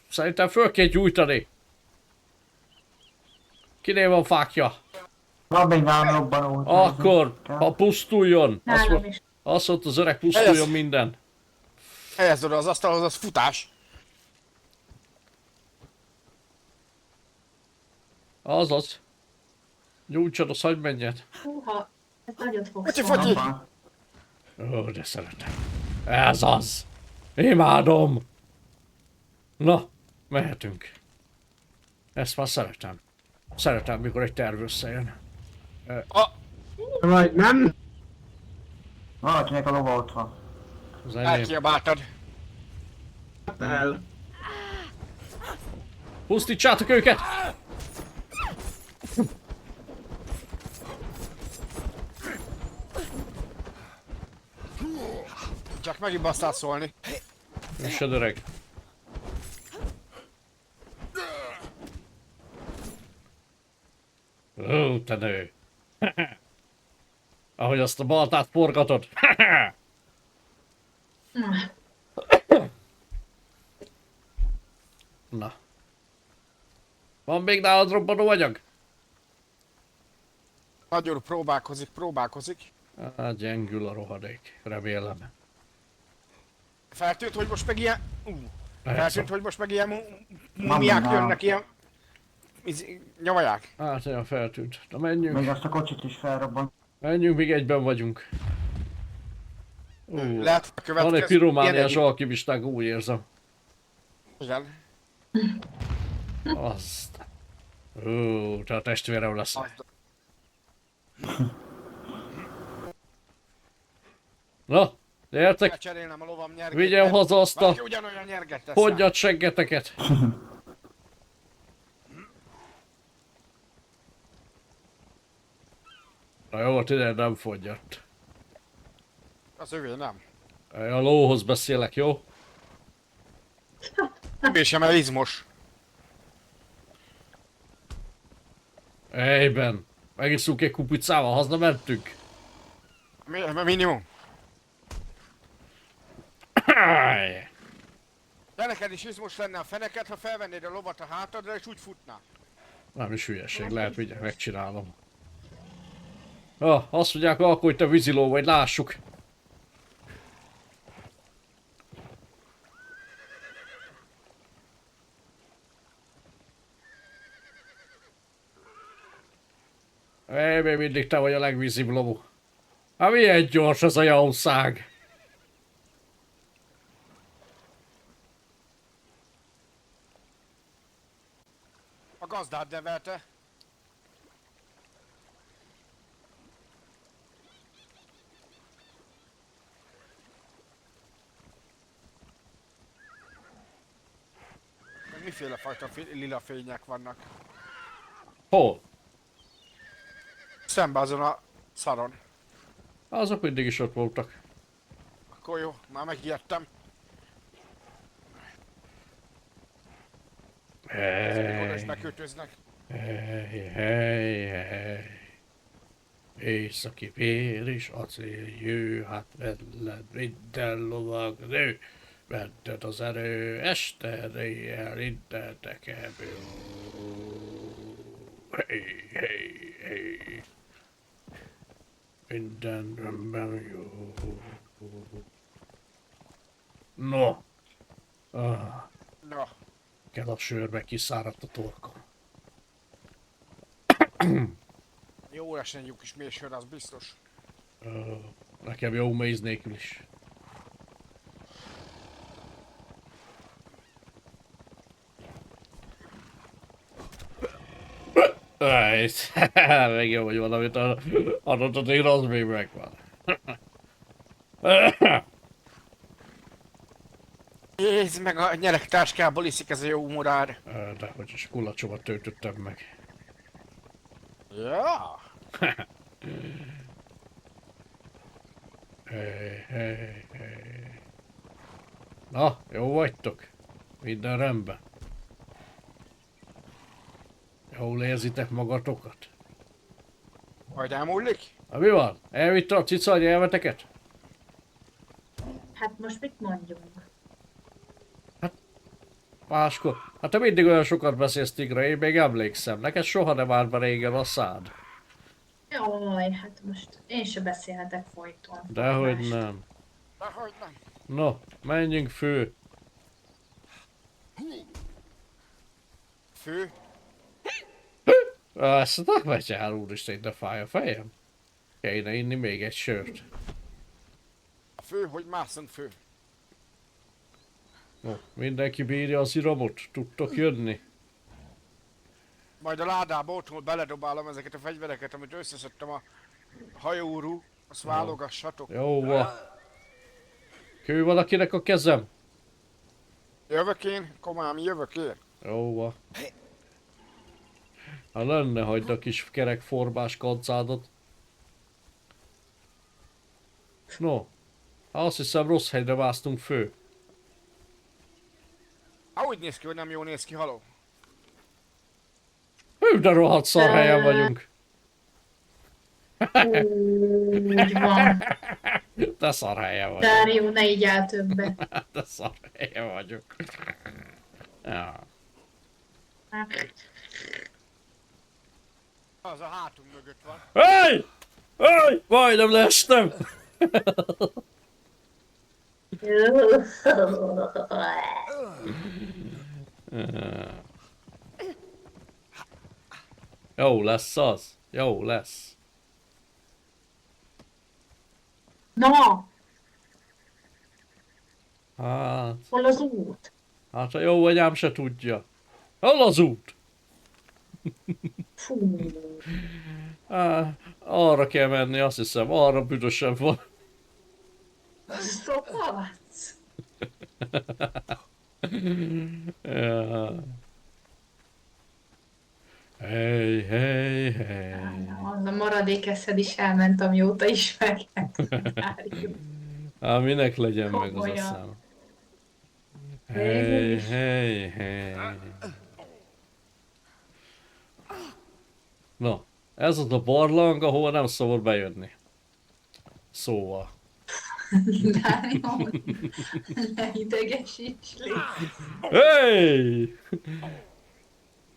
szerintem föl kell gyújtani. Kinél van fákja? Robin nálam robbanó. Akkor, ha pusztuljon. Nálam is. Azt mondta az öreg, pusztuljon Ez- minden. Helyezd oda az asztalhoz, az futás. Azaz. Gyújtsad, az hagyj menjen. Húha, ez nagyot fog Fatyi, szólni. Fatyi. Ó, de szeretem. Ez az. Imádom. Na, mehetünk. Ezt már szeretem. Szeretem, mikor egy terv összejön. Vagy nem? Valakinek a lova ott van. Az enyém. Elkiabáltad. El. Pusztítsátok őket! Csak megint basztál szólni. Üssed, öreg. Ó, te nő. Ahogy azt a baltát forgatod. Na. Van még nálad robbanó anyag? Nagyon próbálkozik. Gyengül a rohadék, remélem. Feltűnt, hogy most meg ilyen... Persze. Feltűnt, hogy most meg ilyen mumiák Mamma. jönnek, ilyen... Nyavaják. Hát olyan feltűnt. Na menjünk. Még azt a kocsit is felrobban. Menjünk, míg egyben vagyunk. Lehet a következő... Van egy piromániás ilyen- alkimistánk, úgy érzem. Igen. Azt. Te a testvérem lesz. Na, gyertek, Lecserélnem a lovam nyerget. vigyem haza azt a Valaki ugyanolyan nyerget tesz rá. podjat seggeteket. Na jó, ide nem fogyott. Az övé nem. A lóhoz beszélek, jó? És sem izmos. Ejben, megisszunk egy kupicával, hazna mentünk. Minimum. Áj. De neked is izmos lenne a feneket, ha felvennéd a lovat a hátadra és úgy futná. Nem is hülyeség, lehet, hogy megcsinálom. Azt mondják, akkor, hogy te víziló vagy, lássuk. Még mindig te vagy a legvízibb lovú. Hát milyen gyors ez a jószág? A gazdát nevelte. Miféle fajta lila fények vannak? Hol? Szembe azon a szaron. Azok mindig is ott voltak. Akkor jó, már megijedtem. Még oda is Hey, bekötöznek. hey. Északi vér és acél jöhet veled, minden lovag nő. Bented az erő, este éjjel, intetek ebből. Hey. Minden rendben jó. No. Na, Kell a sörbe, kiszáradt a torkom. jó lesen egy jó kis mérsör, az biztos. Nekem jó méz nélkül is. Még jó, hogy valamit adott a tér, az még megvan. Nézd meg, a nyeregtáskából iszik ez a jó morár. De hogy is kulacsomat töltöttem meg. Ja. Hey. Na, jó vagytok? Minden rendben? Jól érzitek magatokat? Majd elmúlik? Na mi van? Elvitte a cica a nyelveteket? Hát most mit mondjunk? Máskor. Hát te mindig olyan sokat beszélsz, Tigra, én még emlékszem. Neked soha nem állt be régen a szád. Jaj, hát most én se beszélhetek folyton. Dehogy Mást. nem. Dehogy nem. No, menjünk fő. Fő? Ezt a megcsinál, úristen, de fáj a fejem. Kéne inni még egy sört. A fő, hogy mászunk fő. No, mindenki bírja az iramot? Tudtok jönni? Majd a ládába otthon beledobálom ezeket a fegyvereket, amit összeszedtem a hajóról. Azt válogassatok. Jó van. Kő valakinek a kezem? Jövök én, komám, jövök én. Jó van. Ha lenne, hagyd a kis kerek formás kancádat. No, azt hiszem rossz helyre másztunk fő. Úgy néz ki, hogy nem jól néz ki, haló. Hű, de rohadt szar helyen vagyunk. Úgy van. De szar helyen vagyunk. Dárió, ne így áll többet. De szar helyen vagyunk. Ja. Az a hátunk mögött van. Hey! Hey! Majdnem leestem! Jó lesz az. Jó lesz. Na, Hát, hol az út? hát a jó anyám se tudja. Hol az út? Fú, Arra kell menni, azt hiszem, arra büdösebb van. szokat. Ja. Hey. Az a maradék eszed is elment, amióta ismerhet. Dárió. Hát minek legyen meg az Komolyan. eszem? Hey. Na, ez az a barlang, ahova nem szabad bejönni. Szóval. Dárió, ne idegesíts, légy. Hey!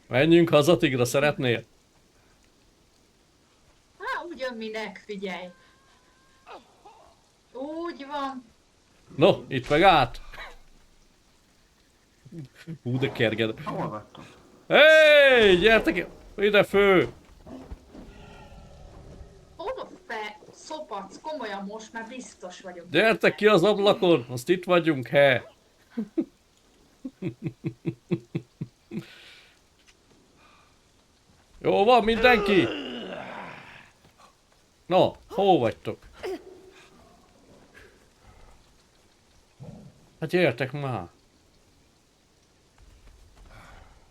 Menjünk haza, Tigra, szeretnél? Há, ugyan minek, figyelj. Úgy van. No, itt meg át! Hú, de kerged. Hol vagytok? Hey, gyertek ide fő! Szopac, komolyan most már biztos vagyok. Gyertek ki az ablakon, azt itt vagyunk, he. Jó van mindenki? No, hol vagytok? Hát gyertek már.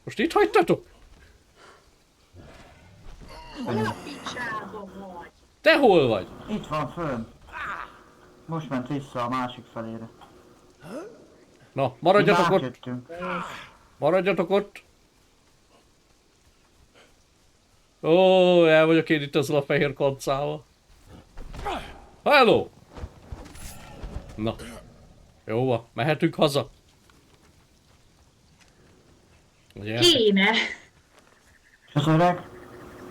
Most itt hagytatok? Hol a picsába vagy? Te hol vagy? Itt van fönn. Most ment vissza a másik felére. Na, maradjatok ott. Átjöttünk. Maradjatok ott. Ó, el vagyok én itt ezzel a fehér kancával. Hello! Na. Jó van, mehetünk haza. Ugye? Kéne. És az öreg?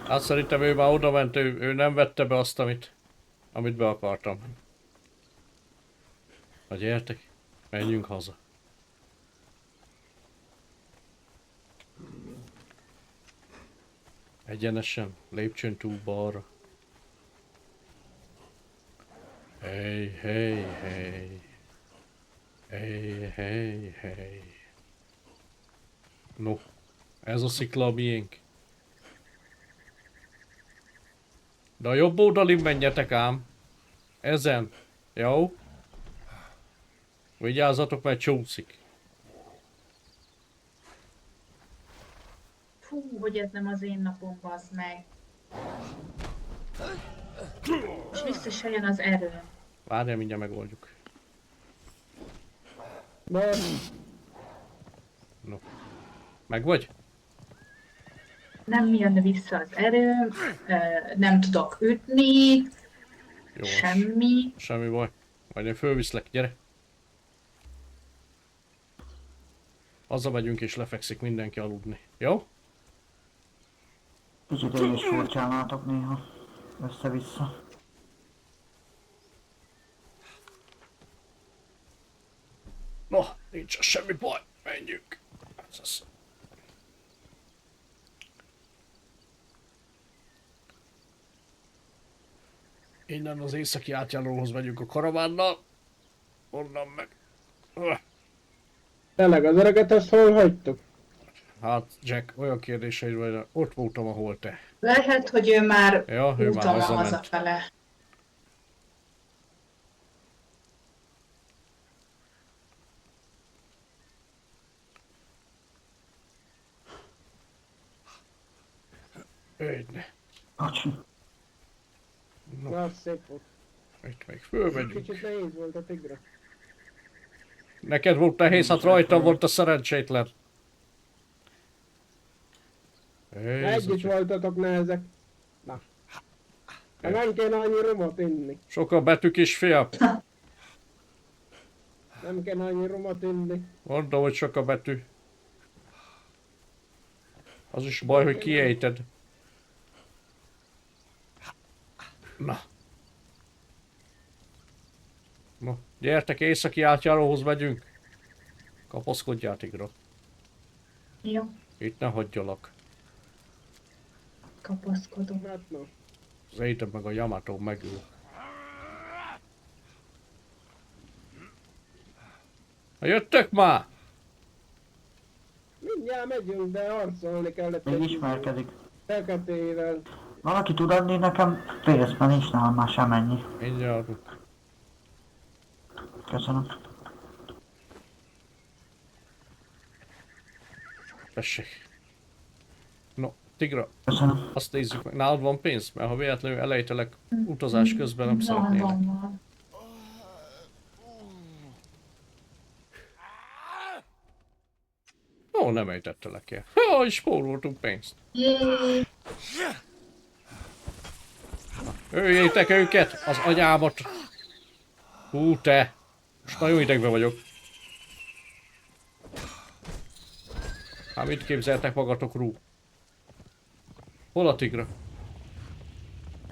Hát szerintem ő már oda ment, ő nem vette be azt, amit be akartam. Na gyertek, menjünk haza. Egyenesen, lépcsőn túl balra. Hey, hey, hey. Hey, hey, hey. No, ez a szikla a miénk. De a jobb oldalin menjetek ám. Ezen. Jó? Vigyázzatok, mert csúszik. Fú, hogy ez nem az én napom, bazd meg. És vissza se jön az erőm. Várjál, mindjárt megoldjuk. No. Meg vagy? Nem jön vissza az erőm, nem tudok ütni, Jó. semmi. Semmi baj. Majd én fölviszlek, gyere. Hazamegyünk és lefekszik mindenki aludni. Jó? Kicsit én is furcsán látok néha. Össze-vissza. No, nincs semmi baj. Menjünk. Ez az. Innen az északi átjáróhoz megyünk a karavánnal. Onnan meg. Tényleg az öreget azt hol hagytuk? Hát, Jack, olyan kérdéseid vagy, ott voltam, ahol te. Lehet, hogy ő már Ja, ő már úton van hazament. hazafele. Öjdne. Bocsi. Na, az szép volt. Itt még fölmegyünk. Kicsit nehéz volt a tigra. Neked volt nehéz, hát rajtam volt a szerencsétlen. Együtt voltatok nehezek. Na. Hát nem kéne annyi rumot inni. Sok a betűk is, fiam. Nem kéne annyi rumot inni. Mondom, hogy sok a betű. Az is baj, hogy kiejted. Na. Na, gyertek, északi átjáróhoz megyünk. Kapaszkodjál, tigra. Jó, Itt ne hagyjalak. kapaszkodom. Hát na. Zéted meg a Yamato megül. Na, jöttök már! Mindjárt megyünk, de harcolni kellett. Még ismerkedik. Feketével. Valaki tud adni nekem pénzt, mert nincs nálam már semennyi. Mindjárt adok. Köszönöm. Tessék. No, tigra, Köszönöm. azt nézzük meg. Nálad van pénz? Mert ha véletlenül elejtelek utazás közben, nem szeretnélek. Van. Ó, nem ejtettelek el. Jó, és spóroltunk pénzt. Jé, Öljétek őket, az anyámat! Hú, te! Most nagyon idegben vagyok. Hát mit képzeltek magatok, Rú? Hol a tigra?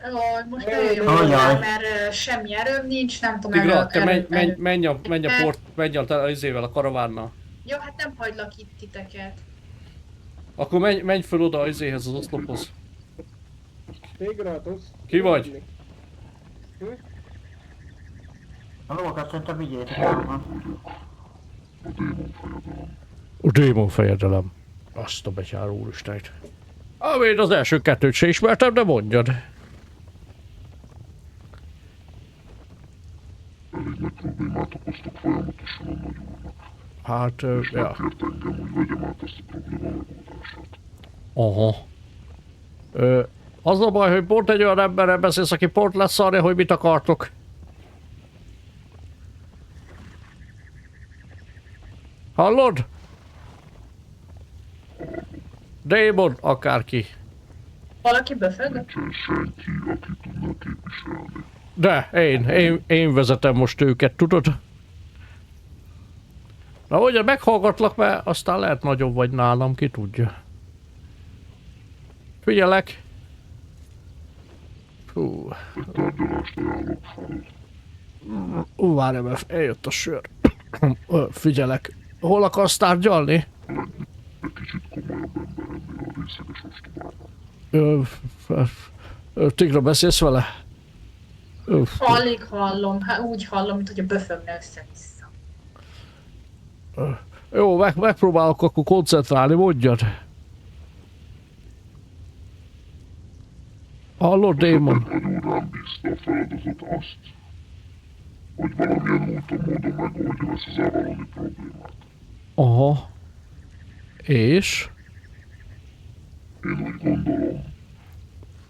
Jaj, most nagyon jó, Ajaj. mert semmi erőm nincs, nem tudom Tigra, te erő- menj a port, menj a izével, a karavánnal. Jó, hát nem hagylak itt titeket. Akkor menj föl oda az izéhez, az oszlophoz. Tigra, tudsz? Ki vagy? A lovakat szerintem vigyétek el. A démon fejedelem. Azt a betyár úristenit. Én az első kettőt se ismertem, de mondjad. Elég nagy problémát okoztak folyamatosan a nagy úrnak. Hát, És ja. megkért engem, hogy vegyem át ezt a probléma megoldását. Aha. Az a baj, hogy pont egy olyan emberrel beszélsz, aki pont lesz arra, hogy mit akartok. Hallod? Démon, akárki. Valaki böfög? Nincsen senki, aki tudná képviselni. De, én vezetem most őket, tudod? Na, ugye meghallgatlak, mert aztán lehet nagyobb vagy nálam, ki tudja. Figyelek. Hú. Egy tárgyalást ajánlok fel. Várj, mert eljött a sör. Figyelek. Hol akarsz tárgyalni? Egy kicsit komolyabb ember ennél a részeges ostobában. Tigra, beszélsz vele? Alig hallom, hát úgy hallom, mint hogy a böfögne össze-vissza. Jó, megpróbálok akkor koncentrálni, mondjad. Hallod, démon? Nagyon rám bízta a feladatot azt, hogy valamilyen úton, módon megoldja ezt az avaloni problémát. Aha. És? Én úgy gondolom,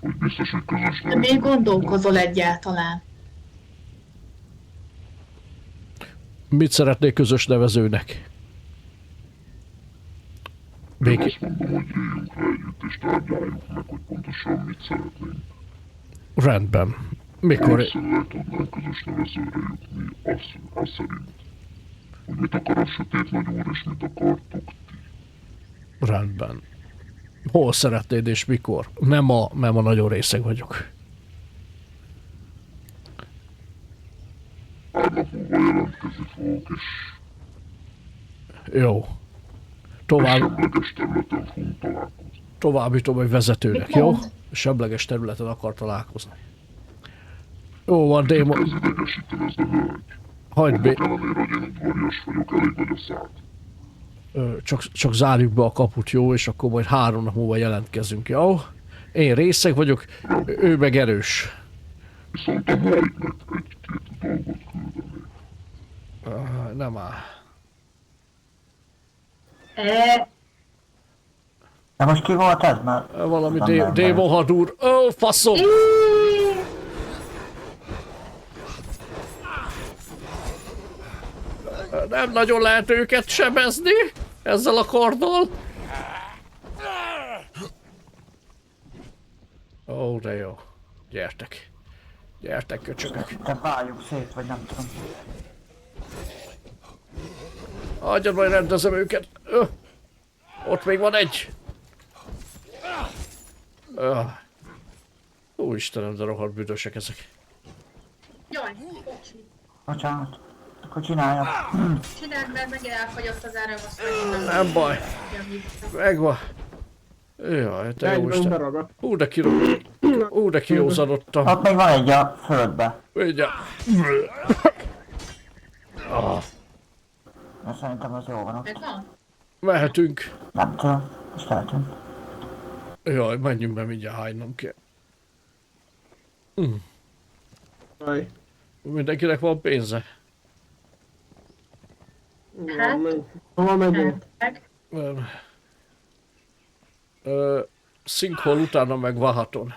hogy biztos, hogy közös De még gondolkozol egyáltalán? Mit szeretnék közös nevezőnek? Én azt mondom, hogy üljünk le együtt és tárgyaljuk meg, hogy pontosan mit szeretnénk. Rendben. Mikor? Valószínűleg tudnánk közös nevezőre jutni, azt szerint, hogy mit akar a sötét nagy úr és mit akartok ti. Rendben. Hol szeretnéd és mikor? Nem a nagyon részeg vagyok. 3 nap múlva jelentkezni fogok, és Jó. Tovább, semleges területen fogunk találkozni. továbbítom egy vezetőnek, Mit jó? mond? Semleges területen akar találkozni. Jó van, démon. Ez idegesítene, ez a hölgy. Hagyd be. Annak ellenére, hogy én udvarias vagyok, elég nagy a szád. Csak zárjuk be a kaput, jó? És akkor majd 3 nap múlva jelentkezünk, jó? Én részeg vagyok, ő meg erős. Viszont a hölgynek egy-két dolgot küldenék. Nem áll. De most ki volt ez? Mert... Valami Nem, démon hadúr. Ó, faszom! Nem nagyon lehet őket sebezni ezzel a karddal. Ó, de jó. Gyertek. Gyertek, köcsögök. Te váljuk szét, vagy nem tudom. Hagyjad, majd rendezem őket. Ott még van egy. Ó, Istenem, de rohadt büdösek ezek. Jaj, bocsi. Bocsánat. Akkor csináljam. Csináld, mert megint elfogyott az erőm, azt megint Nem baj. Megvan. Jaj, te jó Egyben Isten. beragadt. Ú, de kiózanodtam. Ott még van egy a földbe. Mindjárt. De szerintem az jó van ott. Megvan? Mehetünk. Nem tudom. Most eltűnt. Jaj, menjünk be, mindjárt hánynom kell. Aj. Mindenkinek van pénze. Hát? Hova megyünk? Hát, meg. Sinkhol utána meg Vahaton.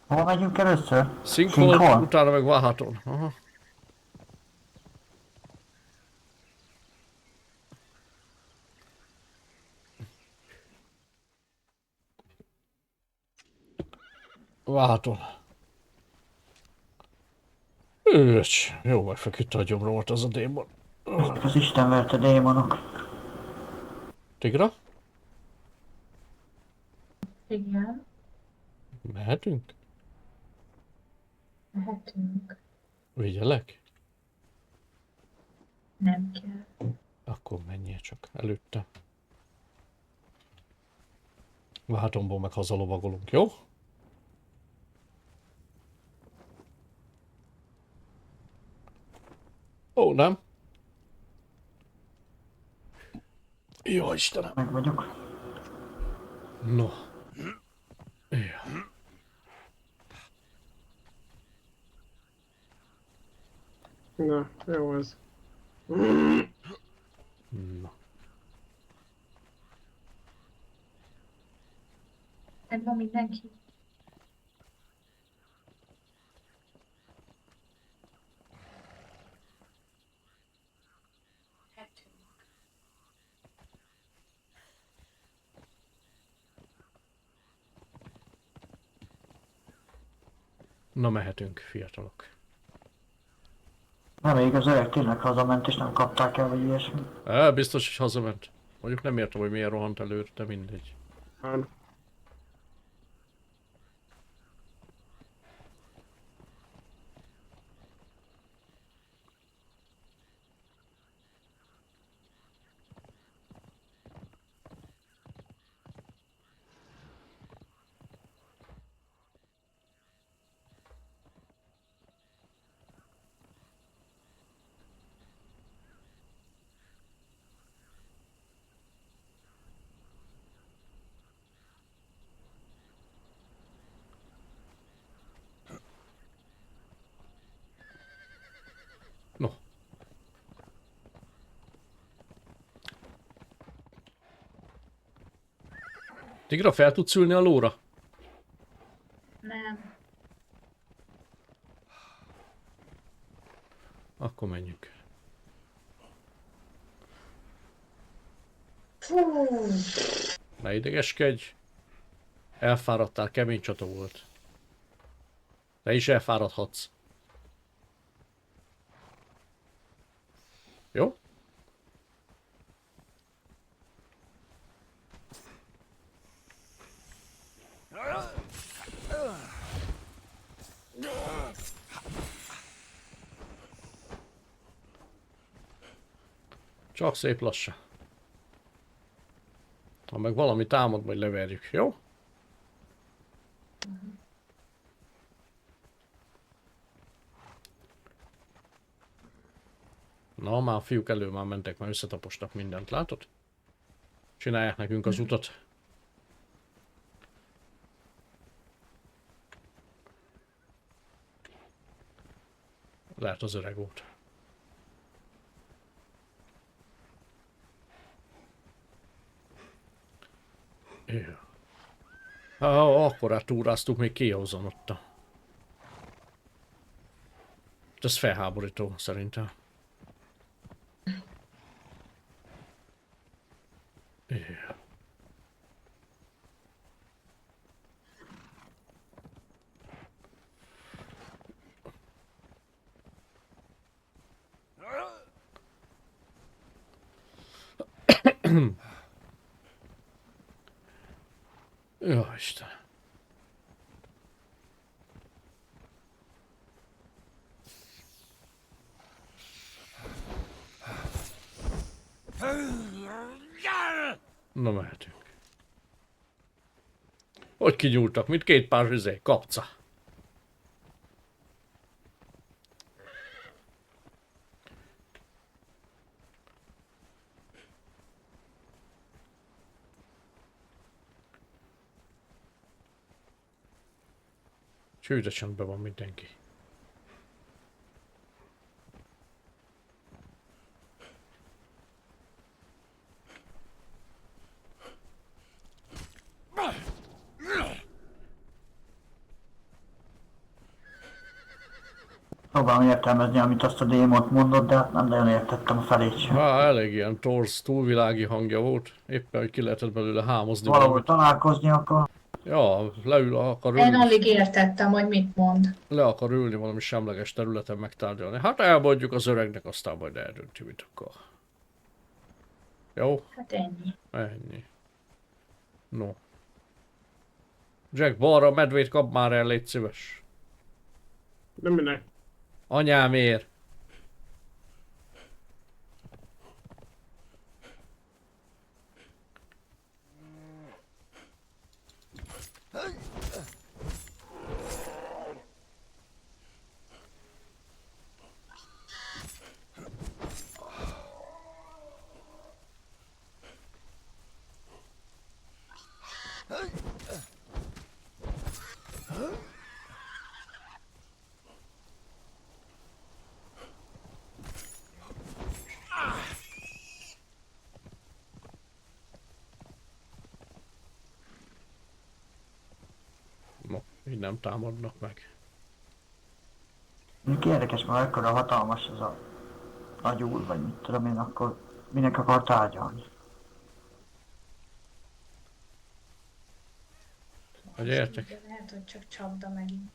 Hova megyünk először? Sinkhol utána meg Vahaton. Aha. Vahaton. Őcs, jó megfeküdt a gyomra volt az a démon. Az Isten verte démonok. Tigra? Igen, Mehetünk? mehetünk. Vigyelek? Nem kell. Akkor menjél csak előtte. Vahatonból meg hazalovagolunk, jó? Ó, nem. Jó Istenem. Meg vagyok. No. Ja. Na, jó ez. Na. Megvan mindenki. Na mehetünk, fiatalok. Reméljük az öreg tényleg hazament és nem kapták el, vagy ilyesmi. Biztos, hogy hazament. Mondjuk nem értem, hogy miért rohant előre, de mindegy. Hát, No. Tigra, fel tudsz ülni a lóra? Nem. Akkor menjünk. Fú, Ne idegeskedj. Elfáradtál, kemény csata volt. Te is elfáradhatsz. Jó? Csak szép lassan. Ha meg valami támad, majd leverjük, jó? Na, már a fiúk elő már mentek, már összetapostak mindent, látod? Csinálják nekünk az utat. Lehet az öreg volt. Ja. Akkorát túráztuk, még kihozom ott. Ez felháborító, szerintem. Ja. Jó Isten. Na mehetünk. Hogy kinyúltak, mint két pár kapca. Csőde csendben van mindenki. Próbálom értelmezni, amit azt a démont mondott, de hát nem nagyon értettem a felét sem. Elég ilyen torz, túlvilági hangja volt. Éppen, hogy ki lehetett belőle hámozni Valahol valamit. találkozni akar. Ja, leül, akar én ülni. alig értettem, hogy mit mond. Le akar ülni valami semleges területen megtárgyalni. Hát elmondjuk az öregnek, aztán majd eldönti, mit akar. Jó? Hát ennyi. Ennyi. No. Jack, balra a medvét kap már el, légy szíves. nem minek. Anyámért. nem támadnak meg. Mondjuk érdekes, mert ekkora hatalmas ez a nagy úr, vagy mit tudom én, akkor minek akar tárgyalni. Hogy értek? De lehet, hogy csak csapda megint.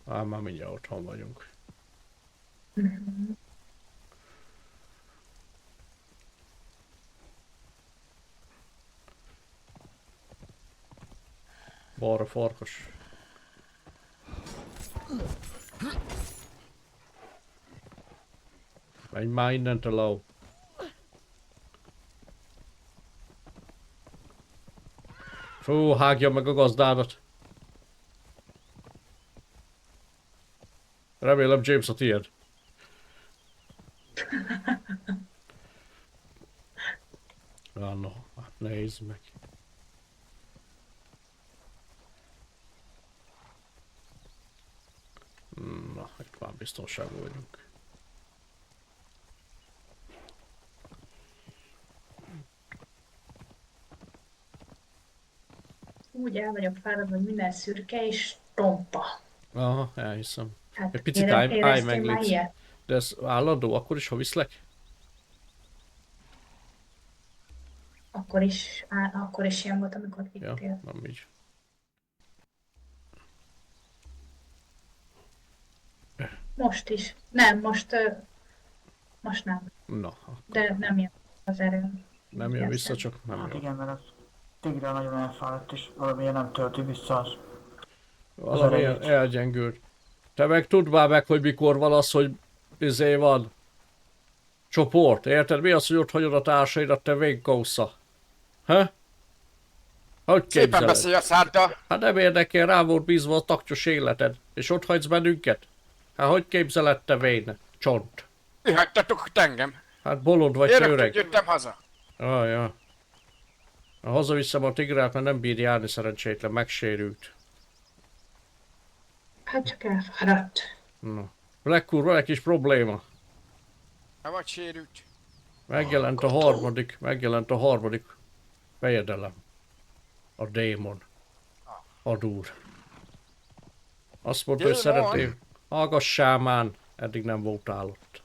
Már mindjárt otthon vagyunk. Balra farkas. Menj már innentől, Lau. Fú, hágja meg a gazdádat. Remélem James a tiéd. No, hát nézd meg. Na, itt már biztonságban vagyunk. Úgy el vagyok fáradva, hogy minden szürke és tompa. Aha, elhiszem. Hát Egy picit állj éreztél meg, már légy. ilyet? De ez állandó, akkor is, ha viszlek? Akkor is ilyen volt, amikor Ja, vittél. nem így. Most is. Nem, most nem. Na, akkor De nem jön az erőm. nem jön Igen, vissza, csak nem Hát jön. igen, mert az tigre nagyon elfáradt, és valamilyen nem tölti vissza az. Valamilyen erejét. elgyengült. Te meg tudd már meg, hogy mikor van az, hogy van csoport, érted? Mi az, hogy ott hagyod a társaidat, te végkósza? He? Hogy Szépen képzeled? beszélj a száddal. Hát nem érdekel, rá volt bízva a taktyos életed, és ott hagysz bennünket? Hát hogy képzeled te vén? Csont. Kihagytatok engem. Hát bolond vagy Én te rögtön öreg. jöttem haza. Ja. Hazaviszem a tigrát, mert nem bír járni szerencsétlen, megsérült. Hát csak elfáradt. Na. Black úr, van egy kis probléma. Nem vagy sérült. Megjelent a harmadik fejedelem. A démon. A dúr. Azt mondta, hogy Démon? szeretné... Hallgassál már, eddig nem voltál ott.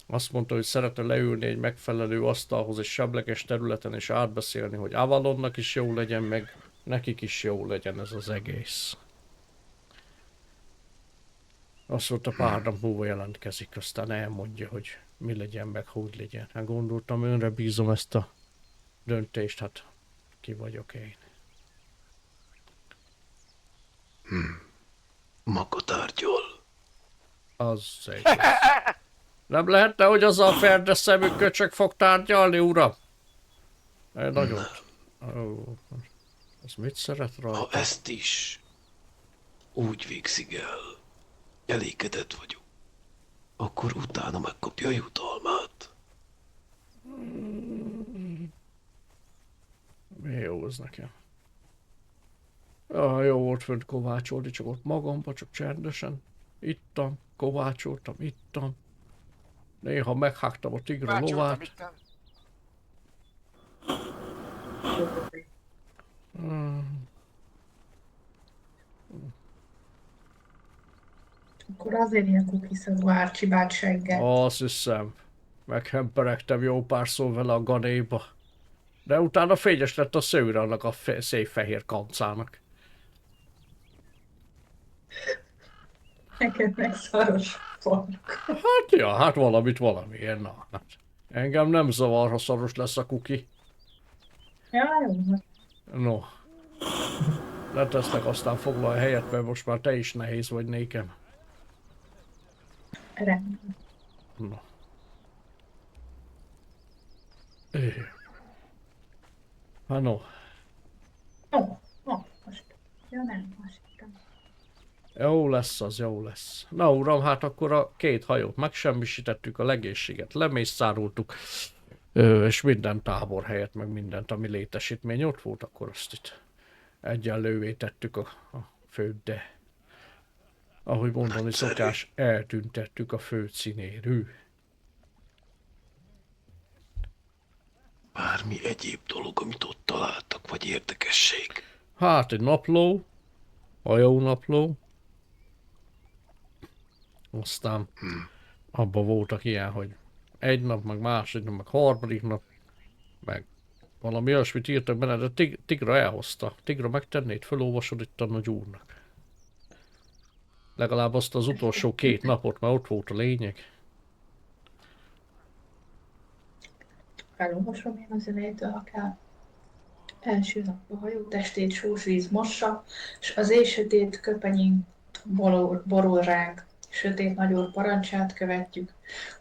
Azt mondta, hogy szeretne leülni egy megfelelő asztalhoz egy semleges területen és átbeszélni, hogy Avalonnak is jó legyen, meg nekik is jó legyen ez az egész. Azt mondta, pár nap múlva jelentkezik, aztán elmondja, hogy mi legyen, meg hogy legyen. Hát gondoltam, önre bízom ezt a döntést, hát ki vagyok én. Maga tárgyal. Az szép. Nem lehetne, hogy az a ferde szemű köcsög fog tárgyalni, uram? Nagyon. Ó, az mit szeret Ha rajta? ezt is úgy végzik el, elégedett vagyok, akkor utána megkapja a jutalmát. Mi jó ez nekem? Jó volt fönt kovácsolni, csak ott magamba, csak csendesen. Ittam, kovácsoltam, ittam. Néha meghágtam a tigre Bácsoltam, lovát. ittem. Akkor azért ilyen kukiszagú Árcsi bácseggel. Azt hiszem. Meghemperegtem jó pár szó vele a ganéba. De utána fényes lett a szőre annak a szép fehér kancának. Neked meg szaros fark. Hát valamilyen, na. Hát. Engem nem zavar, ha szaros lesz a kuki. Ja, jó. No. Letesznek, aztán foglalj helyet, mert most már te is nehéz vagy nékem. Rendben. No. Öh. Hát no. Most. Ja, nem, most hittem. Jó lesz az, jó lesz. Na uram, hát akkor a két hajót megsemmisítettük, a legészséget lemészároltuk, és minden tábor helyett, meg mindent, ami létesítmény ott volt, akkor azt itt egyenlővé tettük a földdel. Ahogy mondani Nagyszerű. szokás, eltüntettük a főszínérű. Bármi egyéb dolog, amit ott találtak, vagy érdekesség. Hát egy napló, hajónapló, aztán abban voltak ilyen, hogy egy nap, meg második nap, meg harmadik nap, meg valami olyasmit írtak benne, de Tigra elhozta. Tigra, megtennéd, felolvasod itt a nagy úrnak. Legalább azt az utolsó 2 napot, mert ott volt a lényeg. Felolvasom én az elejétől, ha kell. Első nap a hajó testét sós víz mossa, s az éj sötét köpenyén borul ránk. Sötét nagyúr parancsát követjük.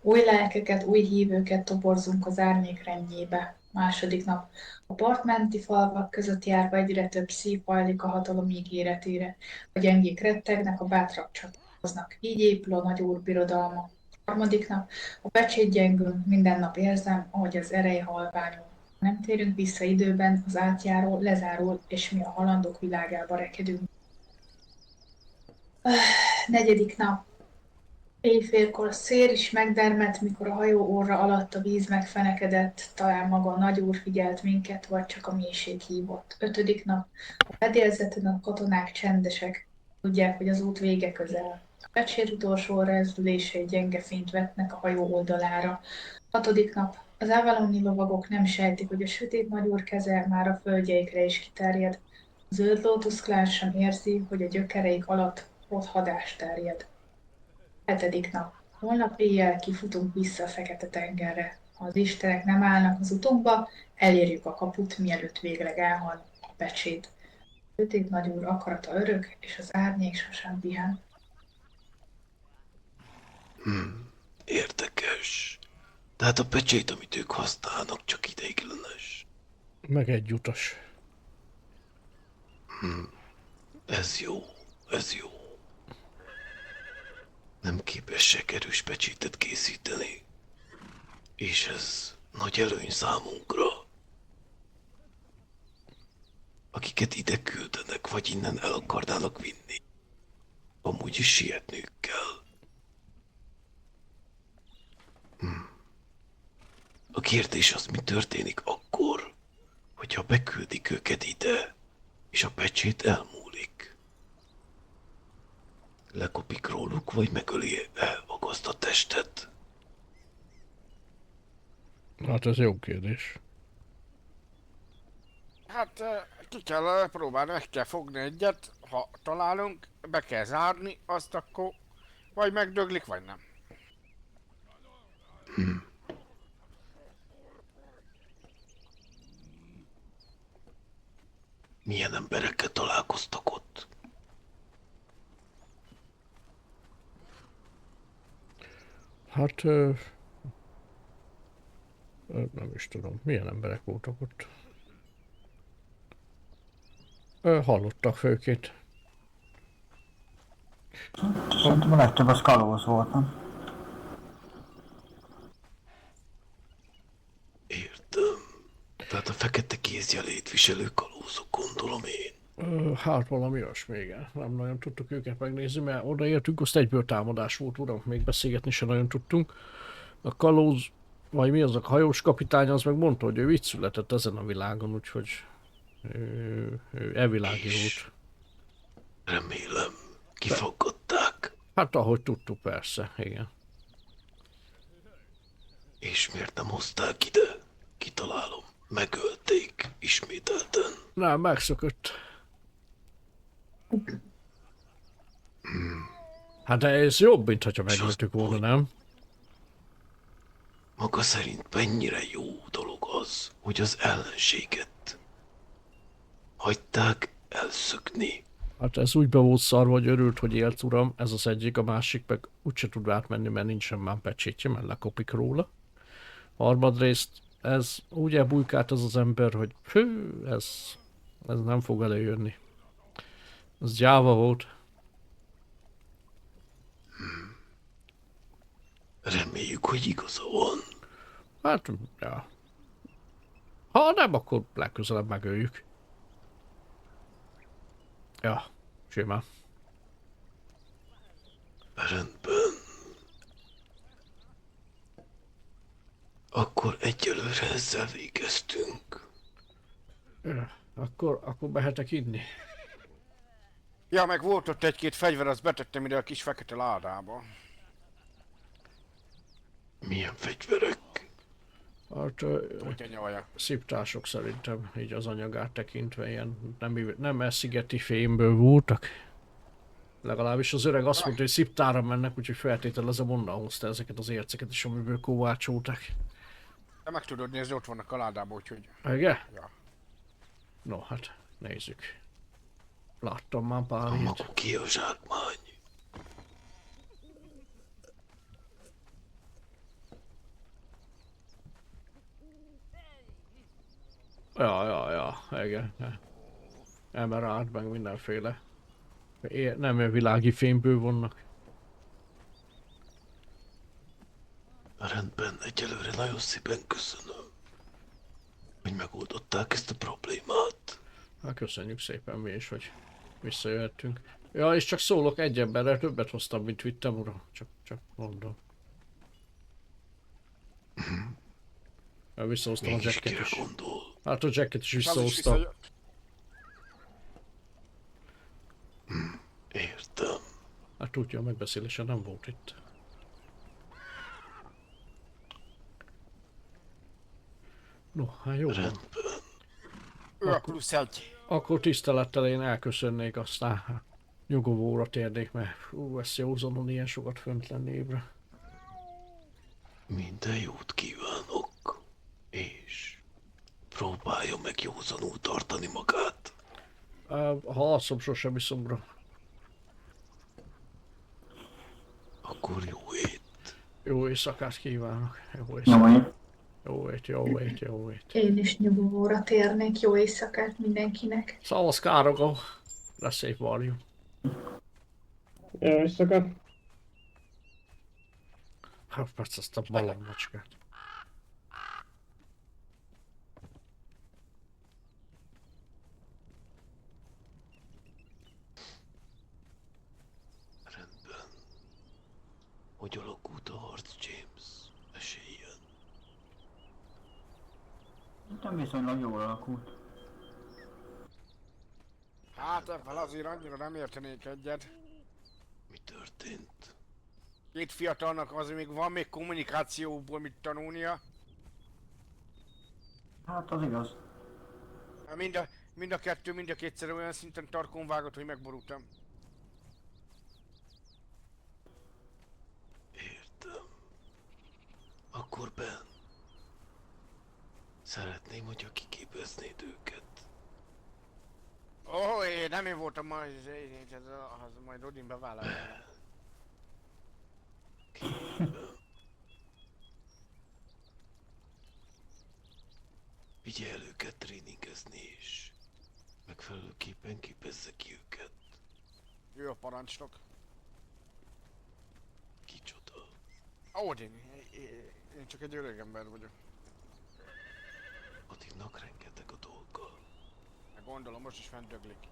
Új lelkeket, új hívőket toborzunk az árnyék rendjébe. Második nap. A partmenti falvak között járva egyre több szív hajlik a hatalom ígéretére. A gyengék rettegnek, a bátrak csatlakoznak. Így épül a nagyúr birodalma. Harmadik nap. A pecsét gyengül, minden nap érzem, ahogy az erej halványul. Nem térünk vissza időben, az átjáró lezárul, és mi a halandók világába rekedünk. Negyedik nap. Éjfélkor a szél is megdermedt, mikor a hajó orra alatt a víz megfenekedett, talán maga a nagyúr figyelt minket, vagy csak a mélység hívott. Ötödik nap. A fedélzeten a katonák csendesek, tudják, hogy az út vége közel. A pecsét utolsó rezdülései gyenge fényt vetnek a hajó oldalára. Hatodik nap. Az avaloni lovagok nem sejtik, hogy a sötét nagyúr keze már a földjeikre is kiterjed. A zöld lótuszklán sem érzi, hogy a gyökereik alatt ott hadás terjed. Hetedik nap. Holnap éjjel kifutunk vissza a Fekete-tengerre. Ha az istenek nem állnak az utunkba, elérjük a kaput, mielőtt végleg elhal a pecsét. A sötét nagyúr akarata örök, és az árnyék sosem pihen. Érdekes. Tehát a pecsét, amit ők használnak, csak ideiglenes. Meg egy utas. Ez jó, ez jó. Nem képesek erős pecsétet készíteni. És ez nagy előny számunkra. Akiket ide küldenek, vagy innen el akarnának vinni. Amúgy is sietnünk kell. A kérdés az, mi történik akkor, hogyha beküldik őket ide, és a pecsét elmúlik. Lekopik róluk, vagy megöli-e a testet? Hát ez jó kérdés. Hát ki kell próbálni, meg kell fogni egyet, ha találunk, be kell zárni, azt akkor vagy megdöglik, vagy nem. Milyen emberekkel találkoztak ott? Hát... nem is tudom, milyen emberek voltak ott. Hallottak főként. Szerintem a legtöbb az kalóz volt, nem? Értem. Tehát a fekete kézjelét viselő kalózok, gondolom én. Hát valami olyasmi, igen. Nem nagyon tudtuk őket megnézni, mert odaértünk, azt egyből támadás volt, uram, még beszélgetni sem nagyon tudtunk. A kalóz, vagy mi az a hajós kapitány, az meg mondta, hogy ő itt született ezen a világon, úgyhogy ő elvilági volt. Remélem, kifaggatták. Hát ahogy tudtuk, persze, igen. És miért nem hozták ide? Kitalálom. Megölték ismételten. Nem, megszökött. Hát de ez jobb, mint hogyha megöltük volna, nem? Maga szerint mennyire jó dolog az, hogy az ellenséget hagyták elszökni. Hát ez úgy be volt szarva, hogy örült, hogy élt, uram, ez az egyik, a másik meg úgyse tud átmenni, mert nincsen már pecsétje, mert lekopik róla. Harmadrészt ez úgy elbújkált az ember, hogy fő, ez nem fog előjönni. Ez gyáva volt. Reméljük, hogy igaza van. Hát, ja. Ha nem, akkor legközelebb megöljük. Ja, simán. Rendben. Akkor egyelőre ezzel végeztünk. Ja, akkor mehetek inni. Ja, meg volt ott egy-két fegyver, azt betettem ide a kis fekete ládába. Milyen fegyverek? Hát, Hogy nyalja. sziptások szerintem, így az anyagát tekintve ilyen nem szigeti fémből voltak. Legalábbis az öreg azt mondta, hogy sziptára mennek, úgyhogy feltételezem onnan hozta ezeket az érceket is, amiből kovácsolták. Te meg tudod nézni, ott vannak a ládában, úgyhogy... Igen? Ja. No, hát nézzük. Láttam már pár A ilyet. maga ki a zsákmány? Ja, igen. Emerald, meg mindenféle. Nem világi fényből vannak. Rendben, egyelőre nagyon szépen köszönöm, hogy megoldották ezt a problémát. Hát köszönjük szépen mi is, hogy visszajöhettünk. Ja, és csak szólok, egy emberrel többet hoztam, mint vittem, uram. Csak mondom. Ja, visszahoztam a Mégis jacket kire is. gondol? Hát a jacket is Az is visszahoztam. visszajött. Értem. Hát tudja, a megbeszélésen nem volt itt. No, hát jó van. Rendben. Ő a plusz egy. Akkor tisztelettel én elköszönnék, aztán nyugovóra térnék, mert ezt józanon ilyen sokat fönt lenni ébre. Minden jót kívánok, és próbálja meg józanul tartani magát. Ha alszom, sosem iszom, uram. Akkor jó ét. Jó éjszakát kívánok. Jó Jó, éjszakát. én. Jó ét. Én is nyugovóra térnék, jó éjszakát mindenkinek. Szavasz Károgó. Lesz szép varjú. Jó éjszakát. Hát persze ezt a balonnacskát. Rendben. Hogy alakult a harc, James? Meséljen. Nem viszonylag jól alakult. Hát ebben azért annyira nem értenék egyet. Mi történt? Két fiatalnak azért még van még kommunikációból mit tanulnia. Hát az igaz. Mind a kettő, mind a kétszer olyan szinten tarkon vágott, hogy megborultam. Értem. Akkor Ben. Szeretném, hogyha kiképeznéd őket. Ó, nem én voltam majd, az majd Rodin bevállalja. Vigyél őket tréningezni is. Megfelelőképpen képezze ki őket. Ő a parancsnok. Kicsoda. Odin, én csak egy öreg ember vagyok. Odinnak rengeteg a dolga. Meg gondolom most is fent döglik.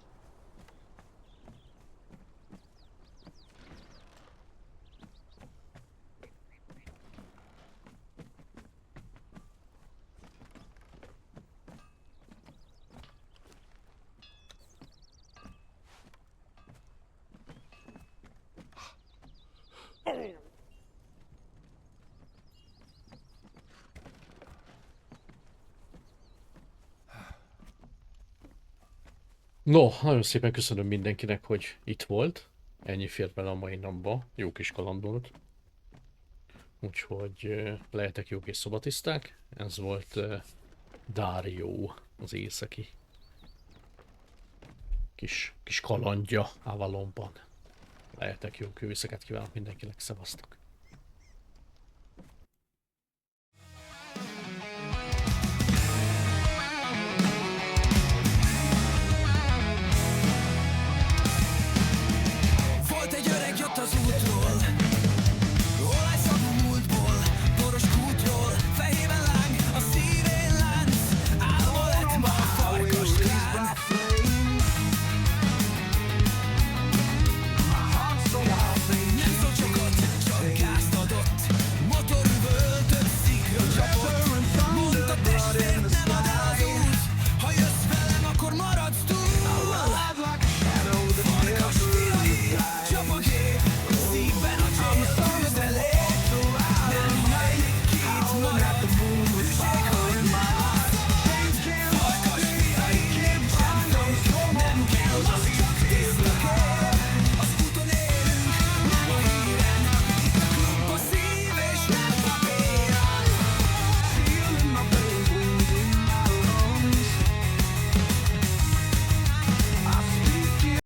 No, nagyon szépen köszönöm mindenkinek, hogy itt volt. Ennyi fért bele a mai napba. Jó kis kaland volt. Úgyhogy lehetek jó kis szobatiszták. Ez volt Dario, az északi kis kalandja Avalonban. Lehetek jó kőszeket kívánok mindenkinek, szevasztok!